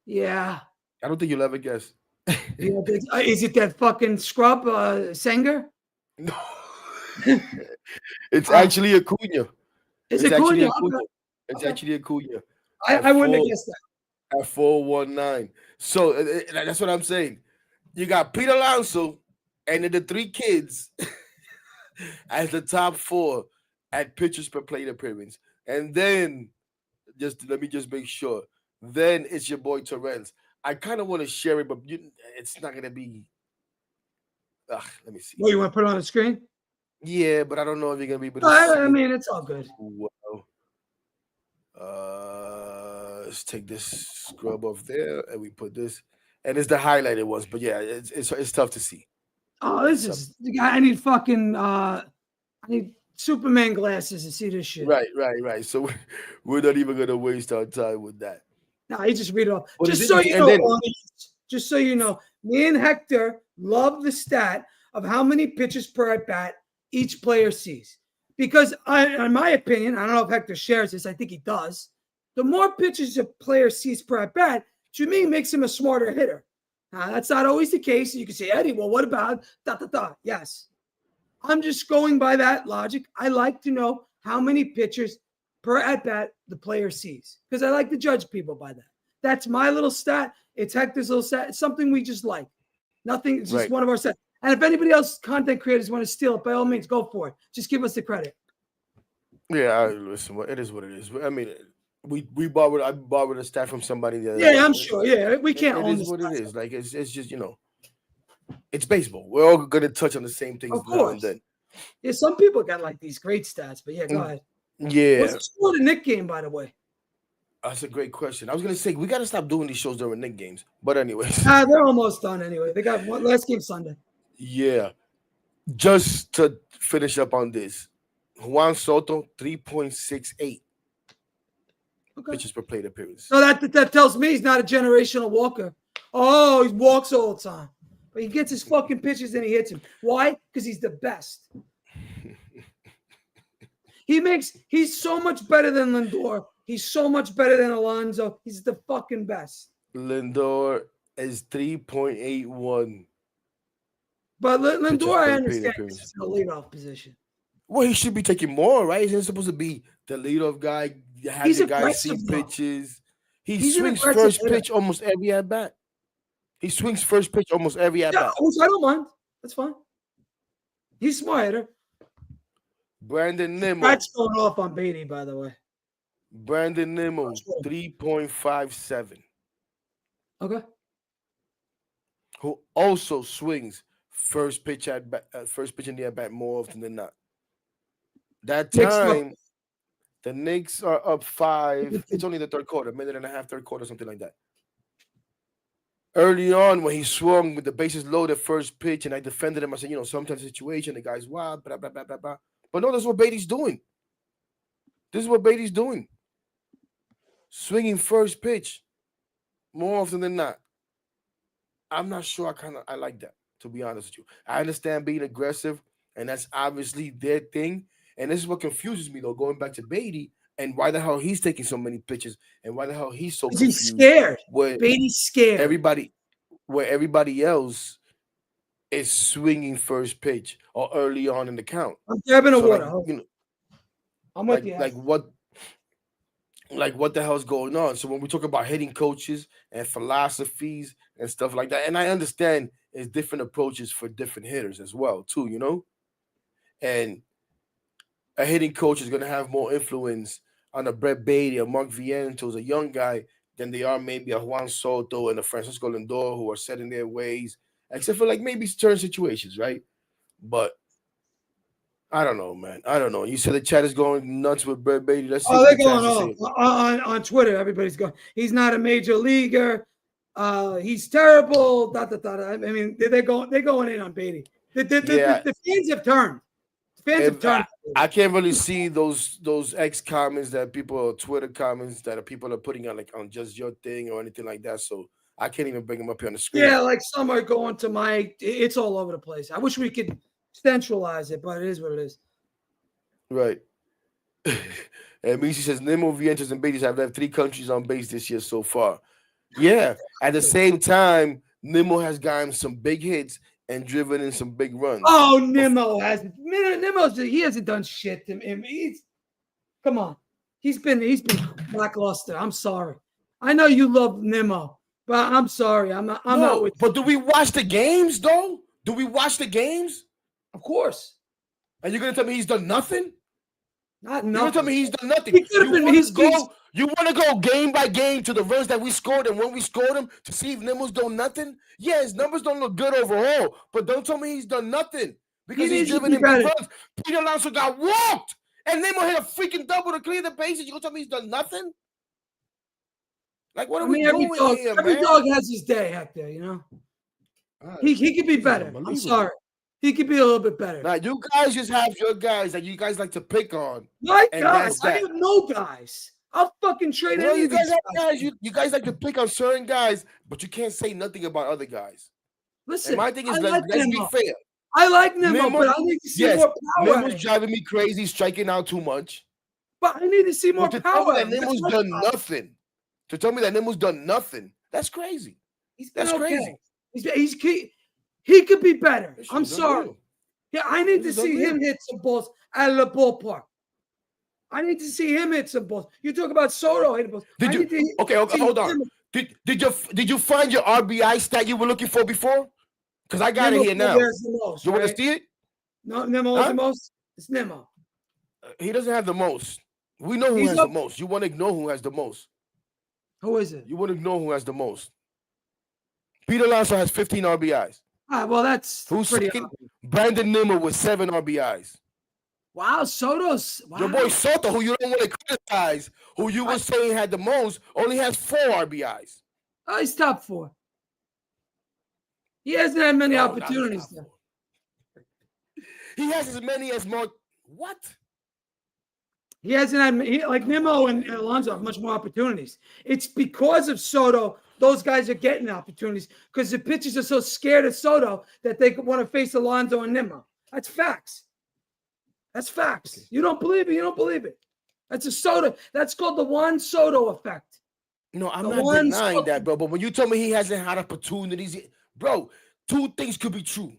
Yeah. I don't think you'll ever guess. Is it that fucking scrub Sanger? No. It's actually Acuna. It's actually Acuna. Acuna. It's actually Acuna. I wouldn't have guessed that. At 4.19. So that's what I'm saying. You got Pete Alonso and then the 3 kids as the top 4 at pitches per plate appearance. And then let me make sure. Then it's your boy Torrens. I kind of want to share it, but it's not gonna be. Let me see. Oh, you want to put it on the screen? Yeah, but I don't know if you're gonna be able to see. I mean, it's all good. Well, let's take this scrub off there, and we put this, and it's the highlighted ones. But yeah, it's tough to see. Oh, this is. I need fucking. I need Superman glasses to see this shit. Right. So we're not even gonna waste our time with that. No, you just read it off. Well, just so you know, me and Hector love the stat of how many pitches per at bat each player sees. Because in my opinion, I don't know if Hector shares this, I think he does. The more pitches a player sees per at bat, to me, makes him a smarter hitter. Now, that's not always the case. You can say, Eddie, well, what about ? Yes. I'm just going by that logic. I like to know how many pitches per at bat the player sees because I like to judge people by that. That's my little stat. It's Hector's little stat. It's something we just like. Nothing. It's just one of our stats. And if anybody else, content creators, want to steal it, by all means, go for it. Just give us the credit. Yeah, listen. It is what it is. I mean, I borrowed a stat from somebody the other day. Yeah, I'm sure. Yeah, we can't own this. It is what it is. Like it's just it's baseball. We're all gonna touch on the same things now and then. Yeah, some people got like these great stats, but yeah, go ahead. Yeah. What's the score of the Knick game, by the way? That's a great question. I was gonna say we gotta stop doing these shows during Knick games, but anyways. They're almost done anyway. They got one last game Sunday. Yeah. Just to finish up on this, Juan Soto 3.68 pitches per plate appearance. So that tells me he's not a generational walker. Oh, he walks all the time. But he gets his fucking pitches and he hits him. Why? Because he's the best. He's so much better than Lindor. He's so much better than Alonso. He's the fucking best. Lindor is 3.81. But Lindor, I understand, is in the leadoff position. Well, he should be taking more, right? He's supposed to be the leadoff guy. Have the guy see pitches. He swings first pitch almost every at bat. He swings first pitch almost every at bat. Which I don't mind. That's fine. He's smarter. Brandon Nimmo. That's going off on Baty, by the way. Brandon Nimmo, 3.57. Okay. Who also swings first pitch in the at bat more often than not. That time, the Knicks are up 5. It's only the third quarter, minute and a half, third quarter, something like that. Early on, when he swung with the bases loaded first pitch, and I defended him, I said, sometimes the situation, the guy's wild, blah, blah, blah, blah, blah. But no, this is what Baty's doing. Swinging first pitch more often than not. I'm not sure I like that, to be honest with you. I understand being aggressive, and that's obviously their thing. And this is what confuses me, though, going back to Baty, and why the hell he's taking so many pitches, and why the hell he's so confused. He's scared. Baty's scared. Everybody else is swinging first pitch or early on in the count. I'm grabbing a water. I'm with you. Like like what the hell's going on. So when we talk about hitting coaches and philosophies and stuff like that, and I understand it's different approaches for different hitters as well, too, And a hitting coach is gonna have more influence on a Brett Baty, a Mark Vientos, a young guy, than they are maybe a Juan Soto and a Francisco Lindor who are set in their ways, except for like maybe certain situations, right? But I don't know, man. I don't know. You said the chat is going nuts with Brett Baty. Let's see Oh, what they're the chat has going to off say. on Twitter. Everybody's going. He's not a major leaguer. He's terrible. Da, da, da, da. I mean, they're going in on Baty. Yeah, The fans have turned. The fans have if turned. I can't really see those X comments that people, Twitter comments that people are putting on like on just your thing or anything like that. So I can't even bring them up here on the screen. Yeah, like some are going to my. It's all over the place. I wish we could centralize it, but it is what it is. Right. And Misi says Nemo, Vientos, and Beatties have left 3 countries on base this year so far. Yeah. At the same time, Nemo has gotten some big hits and driven in some big runs. Oh, Nemo's he hasn't done shit to him. Come on. He's been lackluster. I'm sorry. I know you love Nemo, but I'm sorry. I'm not with but do we watch the games though? Do we watch the games? Of course. And you're gonna tell me he's done nothing? Not You're nothing. gonna tell me he's done nothing. He could have been You want to go game by game to the runs that we scored and when we scored them to see if Nemo's done nothing? Yeah, his numbers don't look good overall, but don't tell me he's done nothing because he's driven in big runs. Pete Alonso got walked, and Nemo hit a freaking double to clear the bases. You gonna tell me he's done nothing? Like, what are we doing here, man? Every dog has his day, Hector. He could be better. I'm sorry. He could be a little bit better. Now, you guys just have your guys that you guys like to pick on. My guys. I have no guys. I'll fucking trade any of these guys. You guys like to pick on certain guys, but you can't say nothing about other guys. Listen, and my thing is, let's be fair. I like Nemo, but I need to see more power. Nemo's driving me crazy, striking out too much. But I need to see more power. Tell me that Nemo's done nothing. To tell me that Nemo's done nothing, that's crazy. That's crazy. He could be better. I'm sorry. Yeah, I need to see him hit some balls out of the ballpark. I need to see him hit some balls. You talk about Soto hitting balls. Okay, hold on. Did you find your RBI stat you were looking for before? Because I got it here now. You want to see it? No, Nemo has the most. It's Nemo. He doesn't have the most. We know who has the most. You want to ignore who has the most. Who is it? You want to ignore who has the most. Pete Alonso has 15 RBIs. All right, well, that's who's second? Brandon Nimmo with 7 RBIs. Wow, Soto's. Wow. Your boy Soto, who you don't want to criticize, who you were saying had the most, only has 4 RBIs. Oh, he's top 4. He hasn't had many opportunities though. He has as many as Mark. What? He hasn't had like Nimmo and Alonso have much more opportunities. It's because of Soto. Those guys are getting opportunities because the pitchers are so scared of Soto that they want to face Alonso and Nimmo. That's facts. That's facts. Okay. You don't believe it. You don't believe it. That's a Soto. That's called the Juan Soto effect. No, I'm not denying that, bro. But when you tell me he hasn't had opportunities, bro, 2 things could be true.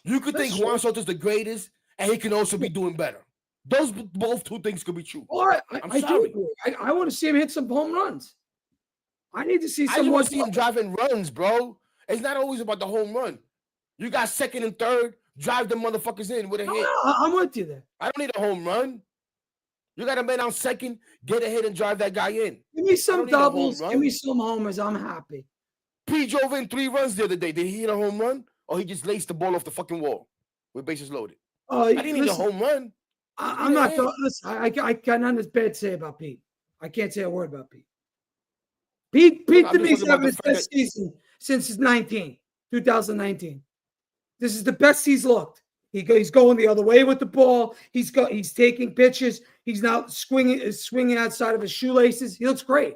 You could think Juan Soto's the greatest, and he can also be doing better. Those both 2 things could be true. All right, I do agree. I want to see him hit some home runs. I need to see some more. I want to see him driving runs, bro. It's not always about the home run. You got second and third, drive them motherfuckers in with a hit. I'm with you there. I don't need a home run. You got a man on second, get a hit and drive that guy in. Give me some doubles. Give me some homers. I'm happy. Pete drove in 3 runs the other day. Did he hit a home run? Or he just laced the ball off the fucking wall with bases loaded? I didn't need a home run. I'm not. Listen, I got nothing that's bad to say about Pete. I can't say a word about Pete. Pete to me is having his best season since 2019. This is the best he's looked. He's going the other way with the ball. He's taking pitches. He's now swinging outside of his shoelaces. He looks great.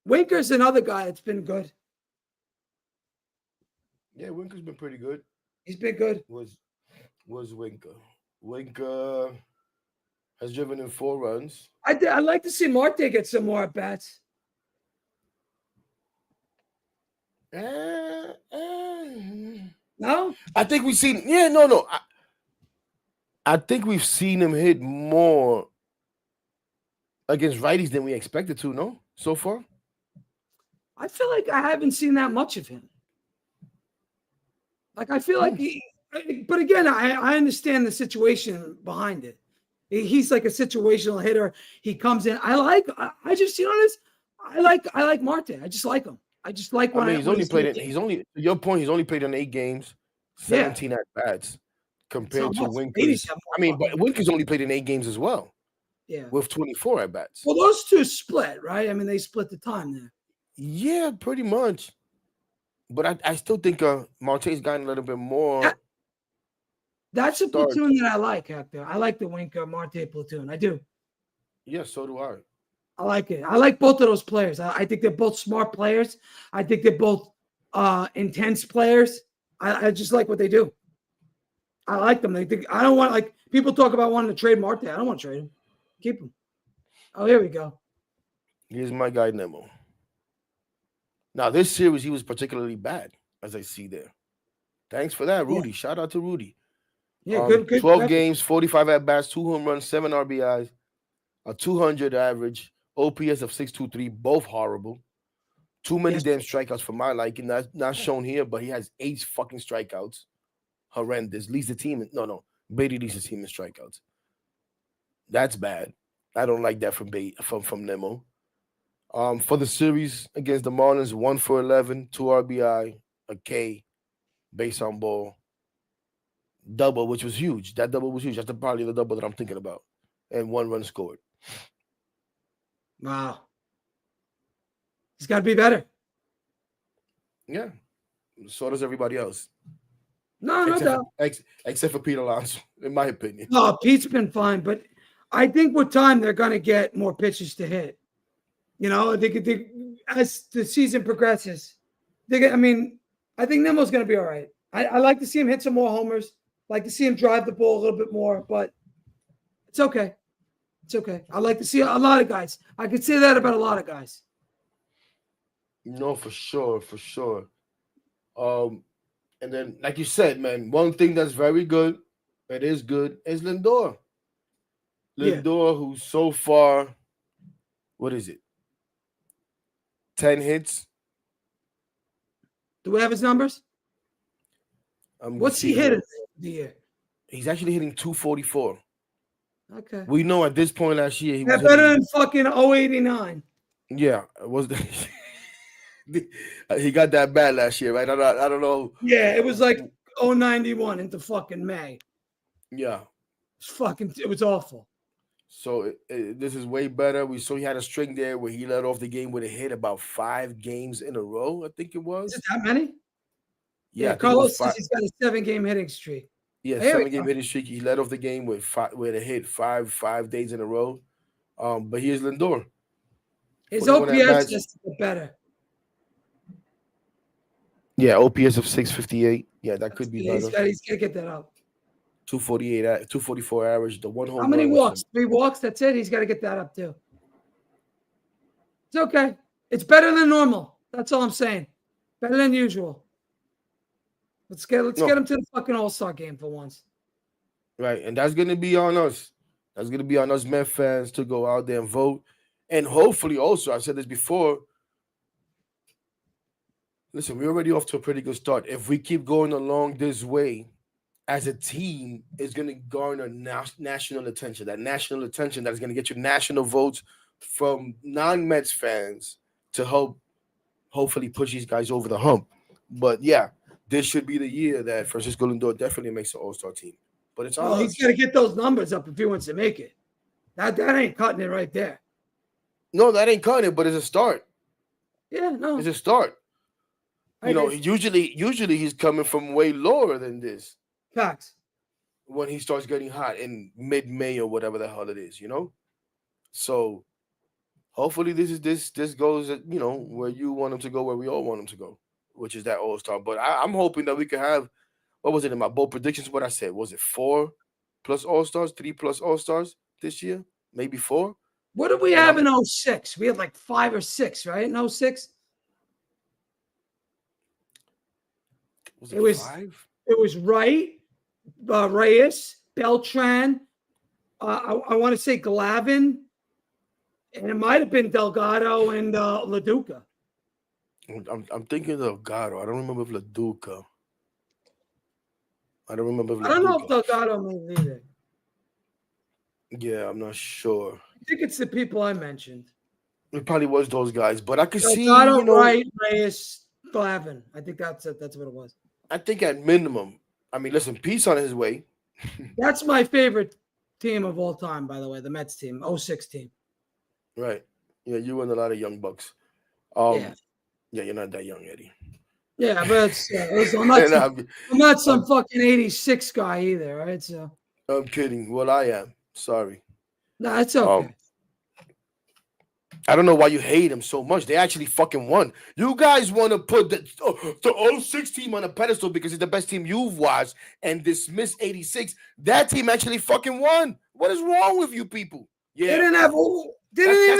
Winker's another guy that's been good. Yeah, Winker's been pretty good. He's been good. Was Winker. Winker has driven in 4 runs. I'd like to see Marte get some more at bats. No? I think we've seen. Yeah, no. I think we've seen him hit more against righties than we expected to. No, so far. I feel like I haven't seen that much of him. Like I feel like but again, I understand the situation behind it. He's like a situational hitter. He comes in. I just this. I like Marte. I just like him. I just like I when mean, I he's when only he's in the played in. game. He's only to your point. He's only played in 8 games, Yeah, 17 at bats, it's not compared to much. Baty's Winker's. got I more mean, but fucking. Winker's only played in 8 games as well, Yeah. with 24 at bats. Well, those two split, right? I mean, they split the time there. Yeah, pretty much. But I still think Marte's gotten a little bit more That's a start. platoon that I like, Hector. I like the Winker Marte platoon. I do. Yeah, so do I. I like it. I like both of those players. I think they're both smart players. I think they're both intense players. I just like what they do. I like them. They think I don't want like people talk about wanting to trade Marte. I don't want to trade him. Keep him. Oh, here we go. Here's my guy Nemo. Now this series he was particularly bad, as I see there. Thanks for that, Yeah, Rudy. Shout out to Rudy. yeah, good 12 record. games, 45 at bats, 2 home runs, 7 RBIs, a 200 average, OPS of 623, both horrible. Too many Yes. damn strikeouts for my liking. Not shown here, but he has 8 fucking strikeouts. Horrendous. Leads the team. No. Baty leads the team in strikeouts. That's bad. I don't like that from Nemo. For the series against the Marlins, 1 for 11, 2 RBI, a K, base on ball, double, which was huge. That double was huge. That's probably the double that I'm thinking about. And 1 run scored. Wow. He's got to be better. Yeah. So does everybody else. No doubt. Except for Pete Alonso, in my opinion. No, Pete's been fine, but I think with time they're going to get more pitches to hit. You know, I think as the season progresses, I think Nemo's going to be all right. I like to see him hit some more homers. Like to see him drive the ball a little bit more, but it's okay. It's okay. I like to see a lot of guys. I could say that about a lot of guys. No, for sure. And then, like you said, man, one thing that's very good, that is good, is Lindor. Yeah. Lindor, who so far, what is it? 10 hits. Do we have his numbers? What's he hitting the year? He's actually hitting 244. Okay. We know at this point last year he was better than fucking 089. Yeah, it was he got that bad last year, right? I don't know. Yeah, it was like 091 into fucking May. Yeah. It was awful. So this is way better. We saw he had a string there where he led off the game with a hit about 5 games in a row, I think it was. Is it that many? Yeah, Carlos says he's got a 7-game hitting streak. Yeah, 7-game hitting streak. He led off the game with a hit 5 days in a row. But here's Lindor. His OPS is better. Yeah, OPS of 658. Yeah, that could be better. He's got to get that up. 244 average. The 1 home run. How many walks? 3 walks. That's it. He's got to get that up too. It's okay. It's better than normal. That's all I'm saying. Better than usual. Let's get him to the fucking All-Star game for once. Right, and that's gonna be on us. That's gonna be on us Met fans to go out there and vote. And hopefully also, I said this before. Listen, we're already off to a pretty good start. If we keep going along this way, as a team, it's going to garner national attention. That national attention that is going to get you national votes from non-Mets fans to hopefully push these guys over the hump. But yeah, this should be the year that Francisco Lindor definitely makes the All-Star team. But it's all he's got to get those numbers up if he wants to make it. That ain't cutting it right there. No, that ain't cutting it, but it's a start. Yeah, no. It's a start. Usually he's coming from way lower than this. Facts. When he starts getting hot in mid-May or whatever the hell it is, So hopefully this goes, where you want him to go, where we all want him to go, which is that All-Star. But I'm hoping that we could have, what was it in my bold predictions? What I said, was it 4+ All-Stars, 3+ All-Stars this year? Maybe 4? What did we have in 06? We had like 5 or 6, right? In 06? Was it 5? It was Reyes, Beltran. I want to say Glavin, and it might have been Delgado and LaDuca. I'm thinking of Gatto. I don't remember if LaDuca. I don't remember if I don't know if LaDuca. Delgado made either. Yeah, I'm not sure. I think it's the people I mentioned. It probably was those guys, but I could see, Delgado, you know, Wright, Reyes, Glavin. I think that's it. That's what it was. I think at minimum, I mean, listen, Pete's on his way. That's my favorite team of all time, by the way, the Mets team, 06 team. Right. Yeah, you and a lot of young bucks. Yeah. Yeah, you're not that young, Eddie. Yeah, but I'm not some fucking 86 guy either, right? So I'm kidding. Well, I am. Sorry. no, it's okay. I don't know why you hate him so much. They actually fucking won. You guys want to put the 06 team on a pedestal because it's the best team you've watched and dismiss 86. That team actually fucking won. What is wrong with you people? Yeah. They didn't even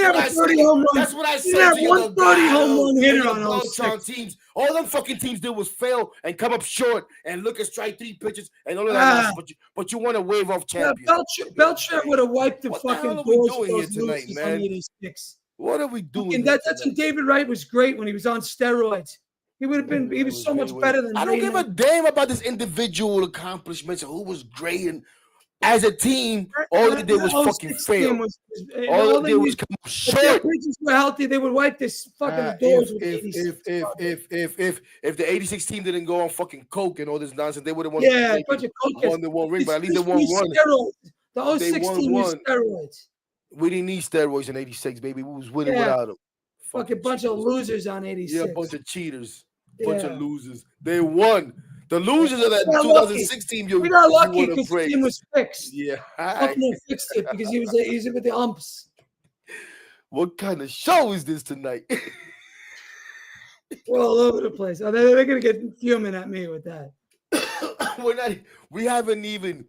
have a 30 home run. That's what I said. They didn't have one 30 home run hitter on Beltran 06. teams. All them fucking teams did was fail and come up short and look at strike 3 pitches and all of that. But you want to wave off champions. Beltran would have wiped the fucking doors doing here tonight, man? 86. What are we doing? That's when David Wright was great when he was on steroids. He would have been. He was so much better than. I don't give a damn about this individual accomplishments and who was great. And as a team, all they did was fucking fail. All they did was come up short. If their pitchers were healthy, they would wipe this fucking doors with 86. If the 86 team didn't go on fucking coke and all this nonsense, they would have won. Yeah, a bunch of coke. Won the one ring, but at least they won one. The 06 team was steroids. We didn't need steroids in 86, baby. We was winning without them. Fucking bunch of losers on 86. Yeah, a bunch of cheaters. Bunch of losers. They won. The losers of that 2006 team. We got lucky because the team was fixed. Yeah. Fucking fixed it because he was with the umps. What kind of show is this tonight? We're all over the place. Oh, they're going to get fuming at me with that. We haven't even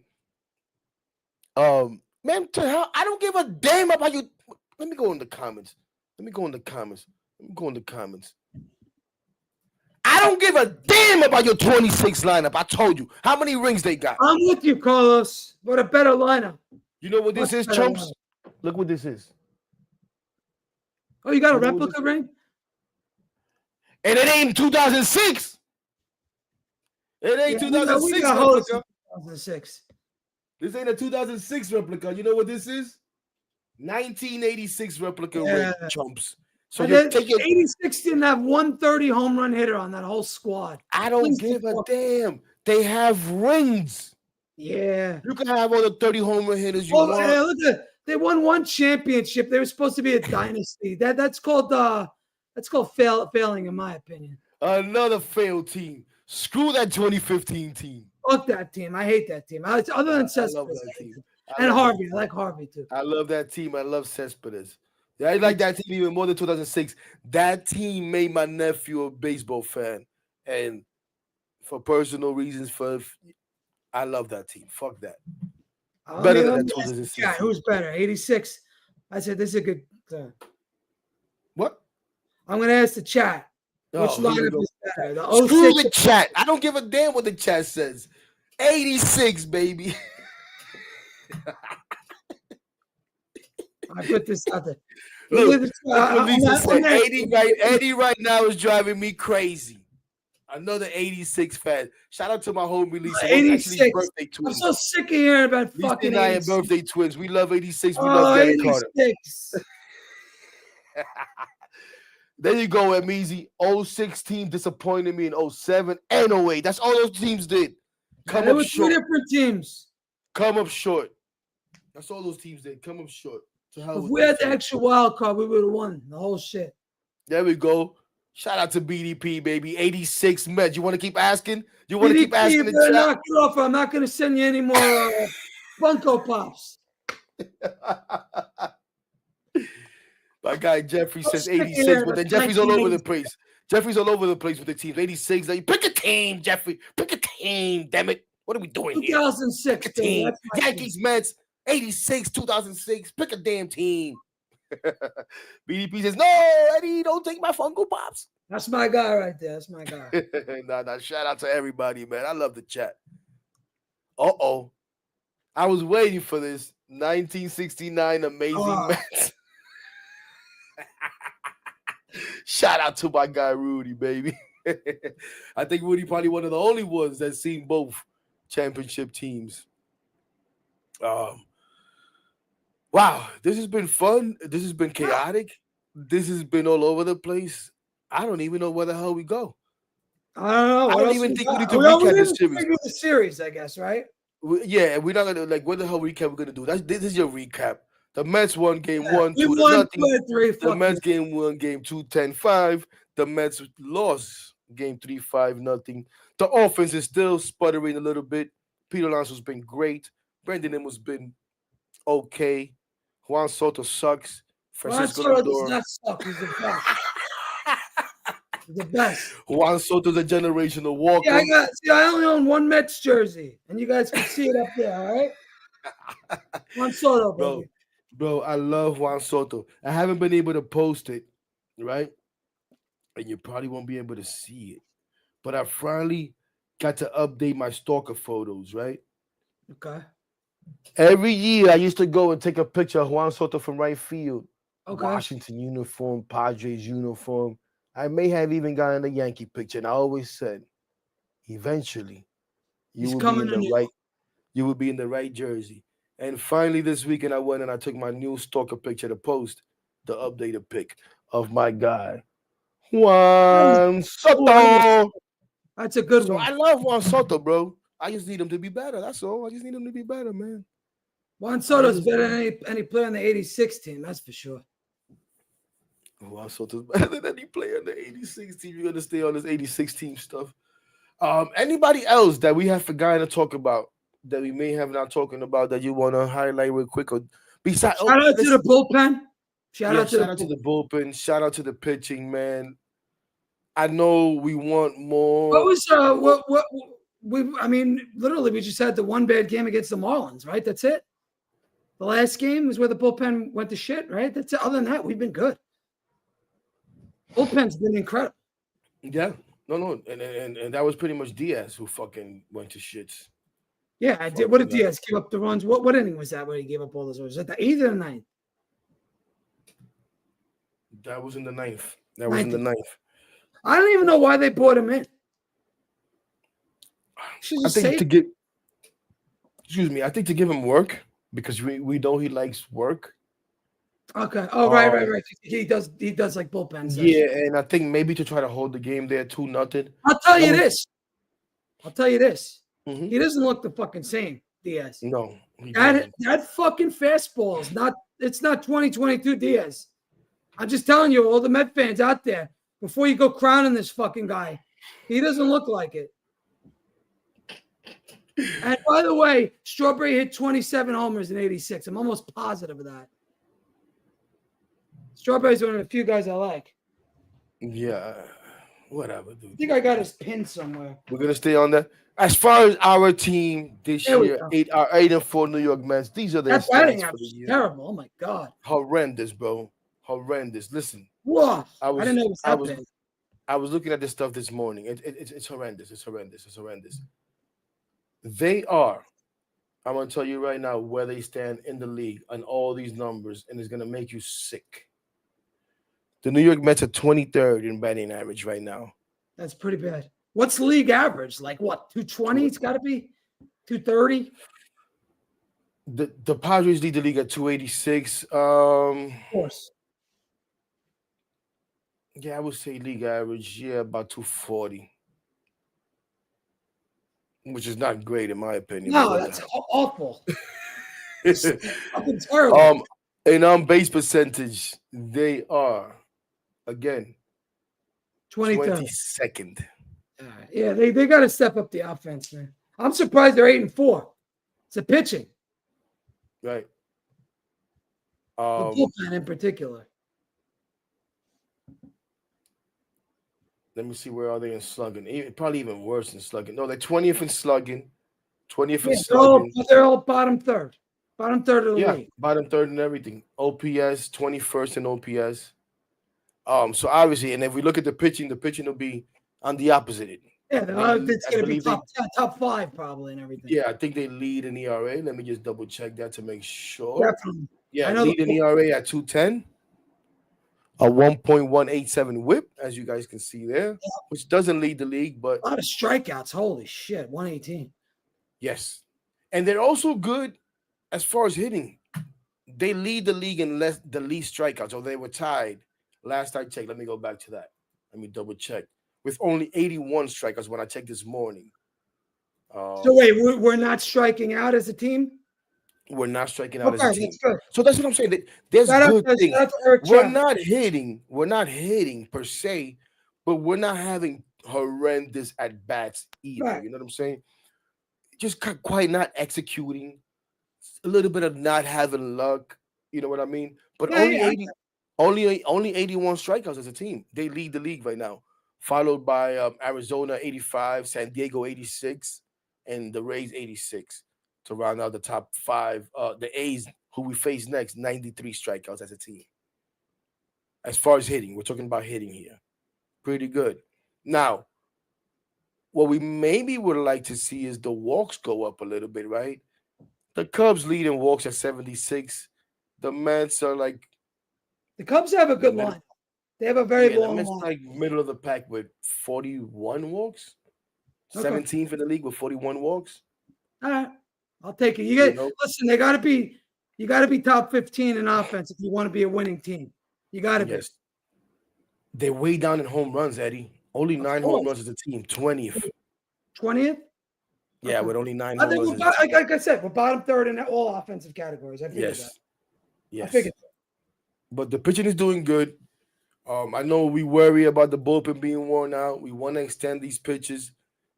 man, to hell, I don't give a damn about you. Let me go in the comments. I don't give a damn about your 26 lineup. I told you. How many rings they got? I'm with you, Carlos. What a better lineup. You know what this is, chumps? Look what this is. Oh, you got a replica ring? And it ain't 2006. It ain't 2006 replica. 2006. This ain't a 2006 replica. You know what this is? 1986 replica ring, chumps. So you're taking 86 didn't have 130 home run hitter on that whole squad. I don't give a damn. They have rings. Yeah. You can have all the 30 home run hitters you want. Look at, they won one championship. They were supposed to be a dynasty. That's called failing, in my opinion. Another failed team. Screw that 2015 team. Fuck that team. I hate that team. Other than Cespedes. And Harvey. I like Harvey too. I love that team. I love Cespedes. Yeah, I like that team even more than 2006. That team made my nephew a baseball fan. And for personal reasons, I love that team. Fuck that. Better than that 2006. Yeah, who's better? 86. I said this is a good. What? I'm going to ask the chat. Which lineup is better? The 06. Screw the chat. I don't give a damn what the chat says. 86, baby. I put this out there. Look, Eddie right now is driving me crazy. Another 86 fan. Shout out to my homie Lisa. 86. Birthday twins. I'm so sick of hearing about Lisa fucking and I 86. are birthday twins. We love 86. We love Gary Carter. There you go, Emizi. 06 team disappointed me in 07 and 08. That's all those teams did. Come up short. 2 different teams. Come up short. That's all those teams did. Come up short. If we had the extra wild card, we would have won the whole shit. There we go. Shout out to BDP, baby. 86 Mets. You want to keep asking? You want to keep asking the chat? Knock it off. I'm not going to send you any more Funko Pops. My guy Jeffrey says 86, but then Jeffrey's all over the place. Jeffrey's all over the place with the teams. 86. Pick a team, Jeffrey. Pick a team, damn it. What are we doing here? 2006. Pick a team. Yankees, Mets. 86, 2006. Pick a damn team. BDP says, no, Eddie, don't take my Funko Pops. That's my guy right there. That's my guy. Nah, shout out to everybody, man. I love the chat. Uh-oh. I was waiting for this 1969 amazing Mets. Shout out to my guy Rudy, baby. I think Rudy probably one of the only ones that's seen both championship teams. Wow, this has been fun. This has been chaotic. This has been all over the place. I don't even know where the hell we go. I don't know. I What don't else even we think we got? need to Well, we recap didn't this series. figure the series, I guess, right? Yeah, we're not gonna like what the hell recap we're gonna do. This is your recap. The Mets won game Yeah, 1, we 2 to won nothing. 2-3. The Fuck Mets you. game 1, game 2, 10-5. The Mets lost game 3, 5-0. The offense is still sputtering a little bit. Pete Alonso's been great. Brandon Nimmo's been okay. Juan Soto sucks. Juan Francisco Soto does Lindor. not suck. He's the best. He's the best. Juan Soto's a generational walker. Yeah, I only own one Mets jersey, and you guys can see it up there, all right? Juan Soto, baby. Bro, I love Juan Soto. I haven't been able to post it, right? And you probably won't be able to see it. But I finally got to update my stalker photos, right? Okay. Every year I used to go and take a picture of Juan Soto from right field. Okay. Washington uniform, Padres uniform. I may have even gotten a Yankee picture. And I always said, eventually, you will be in the right jersey. And finally this weekend I went and I took my new stalker picture to post the updated pic of my guy, Juan Soto. That's a good So one. I love Juan Soto, bro. I just need him to be better. That's all. I just need him to be better, man. Juan Soto's better than any player on the 86 team, that's for sure. Juan Soto's better than any player on the 86 team. You're going to stay on this 86 team stuff. Anybody else that we have forgotten to talk about that we may have not talking about that you want to highlight real quick? Or besides, shout out to the bullpen. Shout out to the bullpen. Shout out to the pitching, man. I know we want more. What was I mean, literally, we just had the one bad game against the Marlins, right? That's it. The last game was where the bullpen went to shit, right? That's it. Other than that, we've been good. Bullpen's been incredible. Yeah. No. And that was pretty much Diaz who fucking went to shits. Yeah, I did. What did Diaz give up the runs? What inning was that where he gave up all those runs? Was that the 8th or the 9th? That was in the 9th. That was in the 9th. I don't even know why they brought him in. I think I think to give him work because we know he likes work. Okay. Oh, right. He does like bullpen sessions. Yeah, and I think maybe to try to hold the game there 2-0. I'll tell you this. Mm-hmm. He doesn't look the fucking same, Diaz. No. That fucking fastball is not 2022 Diaz. I'm just telling you, all the Met fans out there, before you go crowning this fucking guy, he doesn't look like it. And by the way, Strawberry hit 27 homers in 86. I'm almost positive of that. Strawberry's one of the few guys I like. Yeah, whatever, dude. I think I got his pin somewhere. We're gonna stay on that. As far as our team this year, 8-4 New York Mets. These are their stats for the year. Terrible. Oh my god. Horrendous, bro. Horrendous. Listen. Whoa. I didn't know it was happening. I was looking at this stuff this morning. It's horrendous. It's horrendous. They are. I'm gonna tell you right now where they stand in the league on all these numbers, and it's gonna make you sick. The New York Mets are 23rd in batting average right now. That's pretty bad. What's league average? Like what? 220? It's got to be 230. The Padres lead the league at 286. Of course. Yeah, I would say league average. Yeah, about 240, which is not great in my opinion. No, that's awful. It's fucking terrible. And on base percentage, they are again 22nd. Yeah, they got to step up the offense, man. I'm surprised they're 8-4. It's the pitching, right? The bullpen in particular. Let me see, where are they in slugging? Probably even worse than slugging. No, they're 20th in slugging. 20th in slugging. They're all bottom third. Bottom third of the league. Bottom third and everything. OPS, 21st in OPS. So obviously, and if we look at the pitching will be on the opposite end. Yeah, They lead, it's I going to be believe they. top 5 probably and everything. Yeah, I think they lead in ERA. Let me just double check that to make sure. Definitely. Yeah, I know lead in ERA at 210. A 1.187 whip, as you guys can see there, which doesn't lead the league, but a lot of strikeouts. Holy shit, 118. yes. And they're also good as far as hitting. They lead the league in the least strikeouts, or they were tied. Last I checked, let me go back to that. Let me double check. With only 81 strikeouts when I checked this morning. So wait, we're not striking out as a team? We're not striking out as a Okay, team. that's good. So that's what I'm saying. There's Shout out good to, things. shout out to Eric We're Chan. not hitting. We're not hitting per se, but we're not having horrendous at bats either. Right. You know what I'm saying? Just quite not executing. A little bit of not having luck. You know what I mean? But Yeah, only yeah. 80, only 81 strikeouts as a team. They lead the league right now, followed by Arizona 85, San Diego 86, and the Rays 86 to round out the top 5. The A's, who we face next, 93 strikeouts as a team. As far as hitting, we're talking about hitting here. Pretty good. Now, what we maybe would like to see is the walks go up a little bit, right? The Cubs lead in walks at 76. The Mets are like The Cubs have a the good middle. line. They have a very Yeah, the long Mets line. like middle of the pack with 41 walks. Okay. 17th in the league with 41 walks. All right. I'll take it. You know? Listen, you gotta be top 15 in offense if you want to be a winning team. You gotta be. Yes. They're way down in home runs, Eddie. Only 9 home runs as a team. 20th. 20th? Yeah, Okay. with only 9 I home think runs as a team. like I said, we're bottom third in all offensive categories. I figured that. Yes. I Yes. figured that. But the pitching is doing good. I know we worry about the bullpen being worn out. We want to extend these pitches.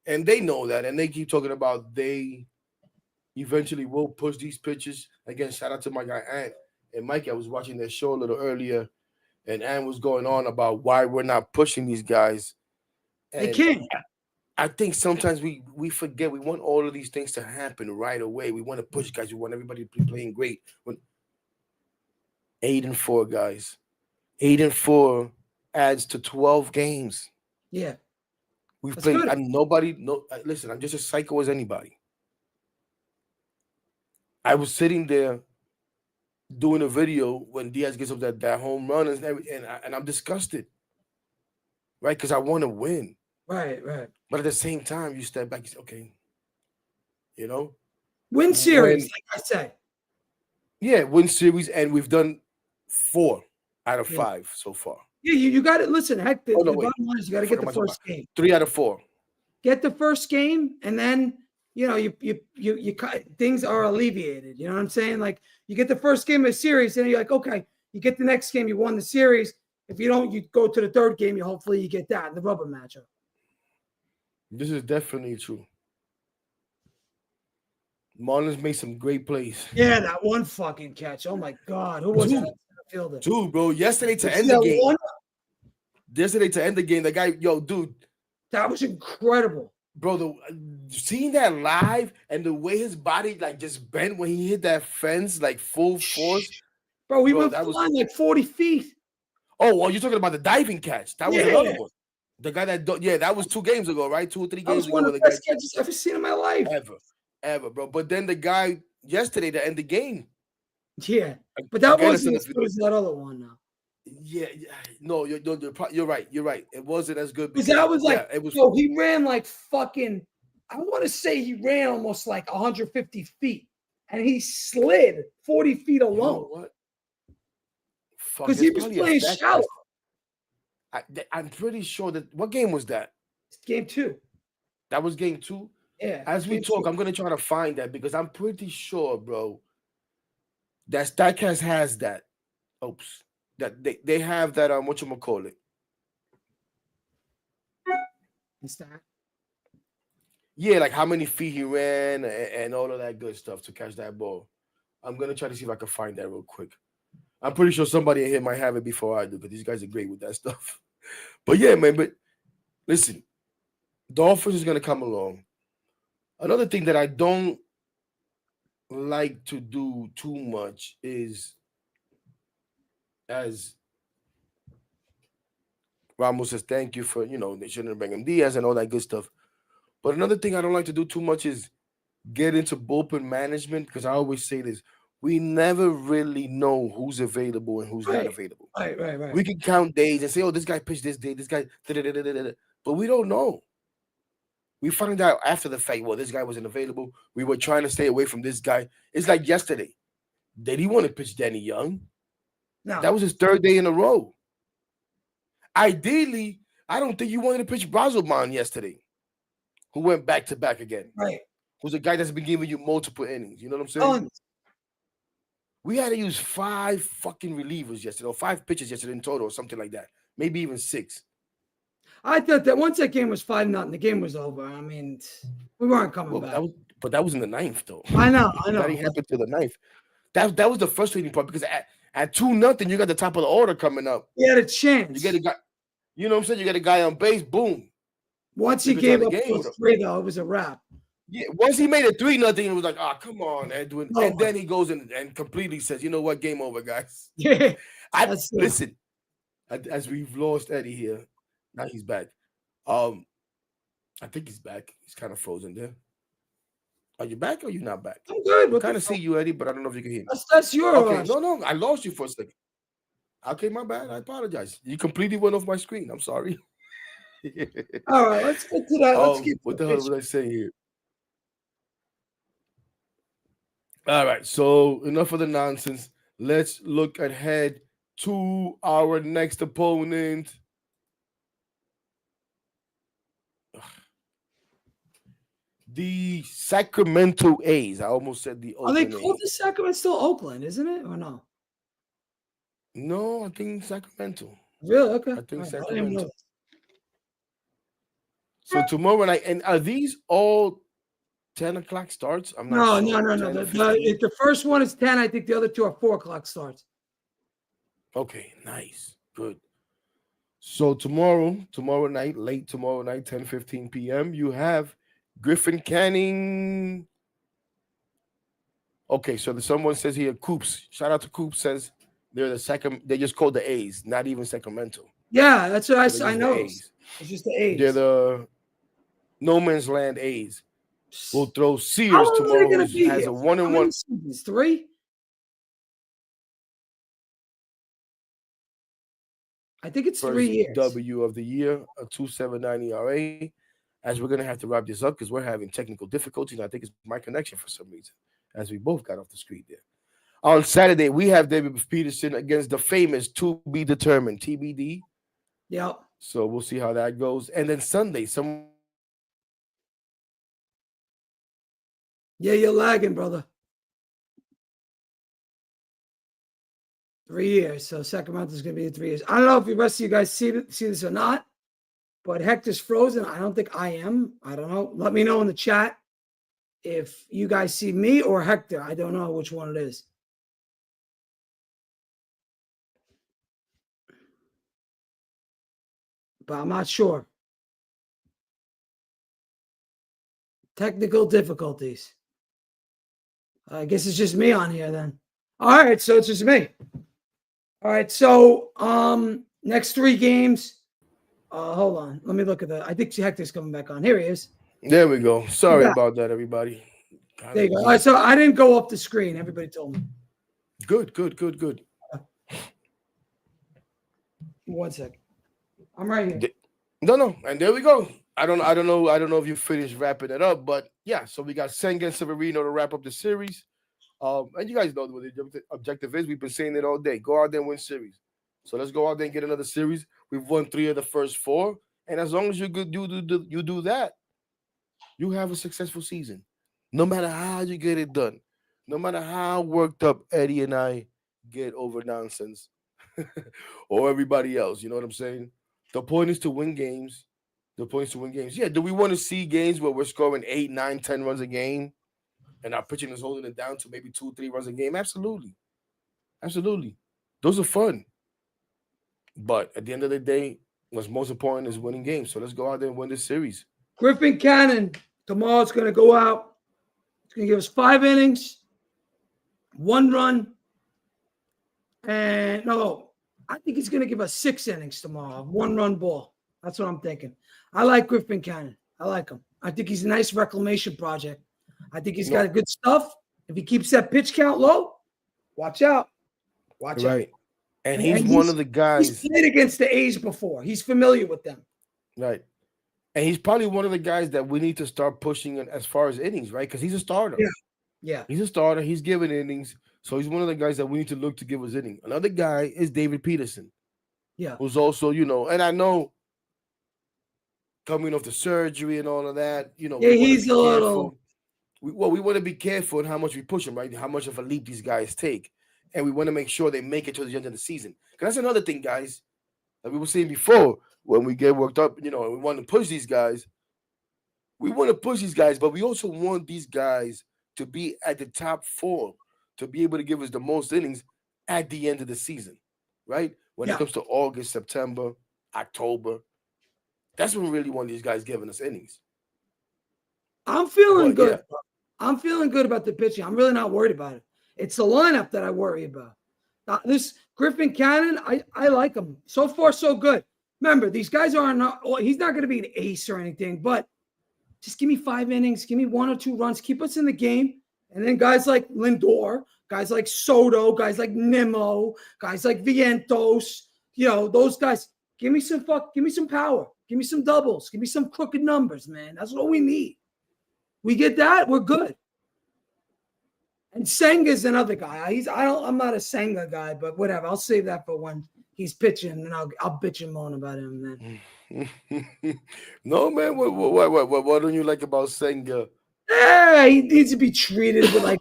And they know that. And they keep talking about they eventually will push these pitches. Again, shout out to my guy Ant and Mike. I was watching their show a little earlier, and Ant was going on about why we're not pushing these guys. And They can't. I think sometimes we forget we want all of these things to happen right away. We want to push guys. We want everybody to be playing great. 8-4, guys. 8-4 adds to 12 games. Yeah. We've That's played. good. Listen, I'm just as psycho as anybody. I was sitting there doing a video when Diaz gets up that home run and everything, and I'm disgusted, right? Because I want to win, Right. but at the same time, you step back. You say, okay, Win series, like I say. Yeah, win series, and we've done 4 out of 5 so far. Yeah, you got to listen. Heck, the wait. bottom line is you got to get the first game. 3 out of 4. Get the first game, and then you things are alleviated. You know what I'm saying? Like you get the first game of the series, and you're like, okay, you get the next game, you won the series. If you don't, you go to the third game. Hopefully you get that, the rubber matchup. This is definitely true. Marlins made some great plays. Yeah, that one fucking catch. Oh my God, who was that fielder? 2, bro. Yesterday to end the game. Yesterday to end the game, the guy, dude. That was incredible. Bro, seeing that live and the way his body like just bent when he hit that fence like full force. Bro, we went flying like 40 feet. Oh, well, you're talking about the diving catch. That was another one. The guy that was 2 games ago, right? 2 or 3 games ago. That was one of the best catches I've ever seen in my life. Ever, bro. But then the guy yesterday to end the game. Yeah, but that wasn't as good as that other one now. Yeah, no, you're right. You're right. It wasn't as good because that was like, it was. So he ran like fucking. I want to say he ran almost like 150 feet, and he slid 40 feet alone. You know what? Because he was playing shallow. I'm pretty sure that. What game was that? Game 2. That was game 2. Yeah. As we talk, I'm gonna try to find that because I'm pretty sure, bro, that Statcast has that. Oops. That they have that whatchamacallit. What's that? Yeah, like how many feet he ran and all of that good stuff to catch that ball. I'm gonna try to see if I can find that real quick. I'm pretty sure somebody in here might have it before I do, because these guys are great with that stuff. But yeah, man, but listen, the offense is gonna come along. Another thing that I don't like to do too much is, as Ramos says, thank you for, they shouldn't bring him Diaz and all that good stuff. But another thing I don't like to do too much is get into bullpen management because I always say this: we never really know who's available and who's not Right. available. Right. We can count days and say, "Oh, this guy pitched this day, this guy," da-da-da-da-da-da. But we don't know. We find out after the fact. Well, this guy wasn't available. We were trying to stay away from this guy. It's like yesterday. Did he want to pitch Danny Young? No. That was his third day in a row. Ideally, I don't think you wanted to pitch Brazelman yesterday, who went back to back again. Right. Who's a guy that's been giving you multiple innings. You know what I'm saying? We had to use 5 fucking relievers yesterday, or 5 pitches yesterday in total, or something like that. Maybe even 6. I thought that once that game was 5-0, the game was over. I mean, we weren't coming back. That was in the 9th, though. I know. That didn't happen till the 9th. That was the frustrating part because at 2-0, you got the top of the order coming up. He had a chance. You get a guy, you know what I'm saying? You got a guy on base, boom. Once he gave up those 3, though, it was a wrap. Yeah, once he made it 3-0, it was like, oh, come on, Edwin. And then he goes in and completely says, you know what, game over, guys. Yeah. Listen, as we've lost Eddie here, now he's back. I think he's back. He's kind of frozen there. Are you back or are you not back? I'm good. I kind of see you, Eddie, but I don't know if you can hear me. That's your Okay, no, I lost you for a second. Okay, my bad. I apologize. You completely went off my screen. I'm sorry. All right, let's get to that. Let's get what the hell was I saying here? All right, so enough of the nonsense. Let's look ahead to our next opponent. The Sacramento A's. I almost said the Oakland Are they called A's. the Sacramento? Still Oakland, isn't it, or no? No, I think Sacramento. Really? Okay. I think Right. Sacramento. So tomorrow night, and are these all 10 o'clock starts? I'm not sure. No. The first one is 10. I think the other 2 are 4 o'clock starts. Okay, nice. Good. So tomorrow night, late tomorrow night, 10:15 p.m., you have Griffin Canning. Okay, so someone says here, Coops. Shout out to Coops, says they're the second, they just called the A's, not even Sacramento. Yeah, that's what So I know. It's just the A's. They're the no man's land A's. We'll throw Sears How long tomorrow. are they gonna be Has here? a 1-1. 3? I think it's First 3 years. W of the year, a 2.79 ERA. As we're gonna have to wrap this up because we're having technical difficulties. I think it's my connection for some reason, as we both got off the screen there. On Saturday, we have David Peterson against the famous to be determined TBD. Yep. So we'll see how that goes. And then Sunday, Yeah, you're lagging, brother. 3 years. So Sacramento's going to be in 3 years. I don't know if the rest of you guys see this or not, but Hector's frozen. I don't think I am. I don't know. Let me know in the chat if you guys see me or Hector. I don't know which one it is. But I'm not sure. Technical difficulties. I guess it's just me on here then. All right, so it's just me. All right, so next 3 games. Hold on. Let me look at that. I think Hector's coming back on. Here he is. There we go. Sorry about that, everybody. There you go. All right, so I didn't go off the screen. Everybody told me. Good. 1 sec. I'm right here. No, and there we go. I don't know if you finished wrapping it up, but yeah. So we got Sengen Severino to wrap up the series. And you guys know what the objective is. We've been saying it all day. Go out there and win series. So let's go out there and get another series. We've won 3 of the first 4, and as long as you do that, you have a successful season. No matter how you get it done, no matter how worked up Eddie and I get over nonsense, or everybody else. You know what I'm saying? The point is to win games. Yeah. Do we want to see games where we're scoring 8, 9, 10 runs a game, and our pitching is holding it down to maybe 2, 3 runs a game? Absolutely. Those are fun. But at the end of the day, what's most important is winning games. So let's go out there and win this series. Griffin Cannon tomorrow's going to go out. It's going to give us 5 innings, 1 run, and no, I think he's going to give us 6 innings tomorrow, 1 run ball. That's what I'm thinking. I like Griffin Cannon. I like him. I think he's a nice reclamation project. I think he's got good stuff. If he keeps that pitch count low, watch out. Watch out. Right. And he's one of the guys. He's played against the A's before. He's familiar with them. Right. And he's probably one of the guys that we need to start pushing as far as innings, right? Because he's a starter. Yeah. He's a starter. He's giving innings. So he's one of the guys that we need to look to give us innings. Another guy is David Peterson. Yeah. Who's also, and I know coming off the surgery and all of that, Yeah, he's a little. We want to be careful in how much we push them, right? How much of a leap these guys take. And we want to make sure they make it to the end of the season. Because that's another thing, guys, that we were saying before when we get worked up, and we want to push these guys. We want to push these guys, but we also want these guys to be at the top form, to be able to give us the most innings at the end of the season, right? When it comes to August, September, October, that's when we really want these guys giving us innings. I'm feeling good. Yeah. I'm feeling good about the pitching. I'm really not worried about it. It's the lineup that I worry about. This Griffin Cannon, I like him. So far, so good. Remember, these guys are not. He's not going to be an ace or anything, but just give me 5 innings, give me 1 or 2 runs, keep us in the game. And then guys like Lindor, guys like Soto, guys like Nimmo, guys like Vientos, those guys. Give me some power. Give me some doubles. Give me some crooked numbers, man. That's what we need. We get that, we're good. And Senga's another guy. I'm not a Senga guy, but whatever. I'll save that for when he's pitching, and I'll bitch and moan about him then. No, man. What don't you like about Senga? He needs to be treated with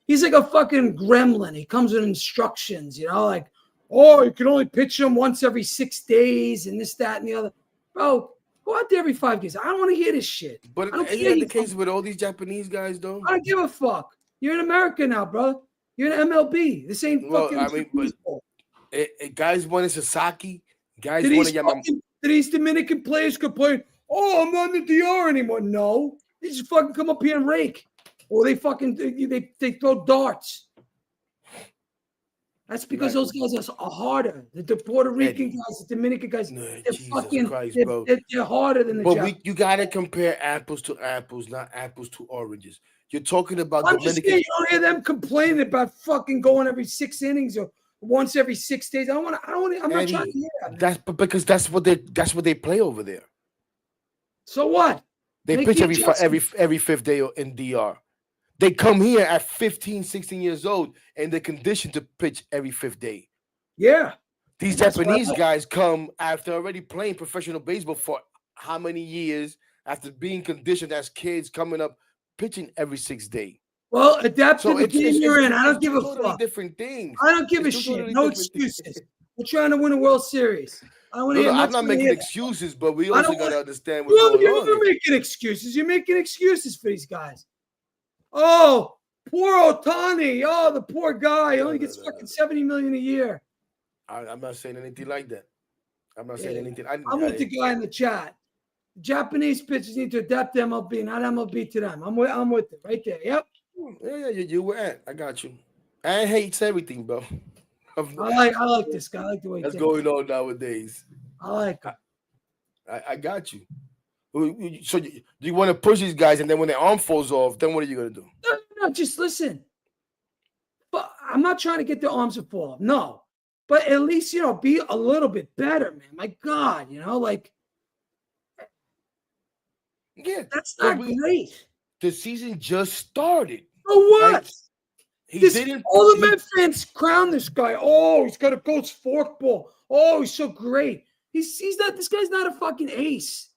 he's like a fucking gremlin. He comes with instructions, you can only pitch him once every 6 days and this, that, and the other. Bro, go out there every 5 days. I don't want to hear this shit. But isn't that the case with all these Japanese guys, though? I don't give a fuck. You're in America now, bro. You're in MLB. This ain't fucking. Guys wanted Sasaki. Guys wanted Yamamoto. These Dominican players complain, I'm not in the DR anymore. No. They just fucking come up here and rake. Or they throw darts. That's because those guys are harder. The Puerto Rican guys, the Dominican guys, they're harder than the Japanese. But you got to compare apples to apples, not apples to oranges. You're talking about Dominican. You don't hear them complaining about fucking going every 6 innings or once every 6 days. I'm not trying to hear that. Because that's what they play over there. So what? They pitch every 5th day in DR. They come here at 15, 16 years old, and they're conditioned to pitch every 5th day. Yeah. These Japanese guys come after already playing professional baseball for how many years, after being conditioned as kids, coming up, pitching every 6th day. Well, adapt to the game you're in. I don't give a fuck. Different things. I don't give a shit. No excuses. We're trying to win a World Series. I'm not making excuses, but we also got to understand what's going on. You're making excuses. You're making excuses for these guys. Oh, poor Ohtani. Oh, the poor guy. He only gets fucking $70 million a year. I'm not saying anything like that. I'm not saying anything. I'm with the guy in the chat. Japanese pitchers need to adapt to MLB, not MLB to them. I'm with it right there. Yep. Yeah, you were at. I got you. I hates everything, bro. I like this guy. I like the way that's going on nowadays. I like it. I got you. So do you want to push these guys, and then when their arm falls off, then what are you going to do? No, just listen. But I'm not trying to get their arms to fall off. No. But at least, be a little bit better, man. My God, yeah, that's not great. The season just started. So what? Like, all the Met fans crown this guy. Oh, he's got a ghost forkball. Oh, he's so great. He's not. This guy's not a fucking ace.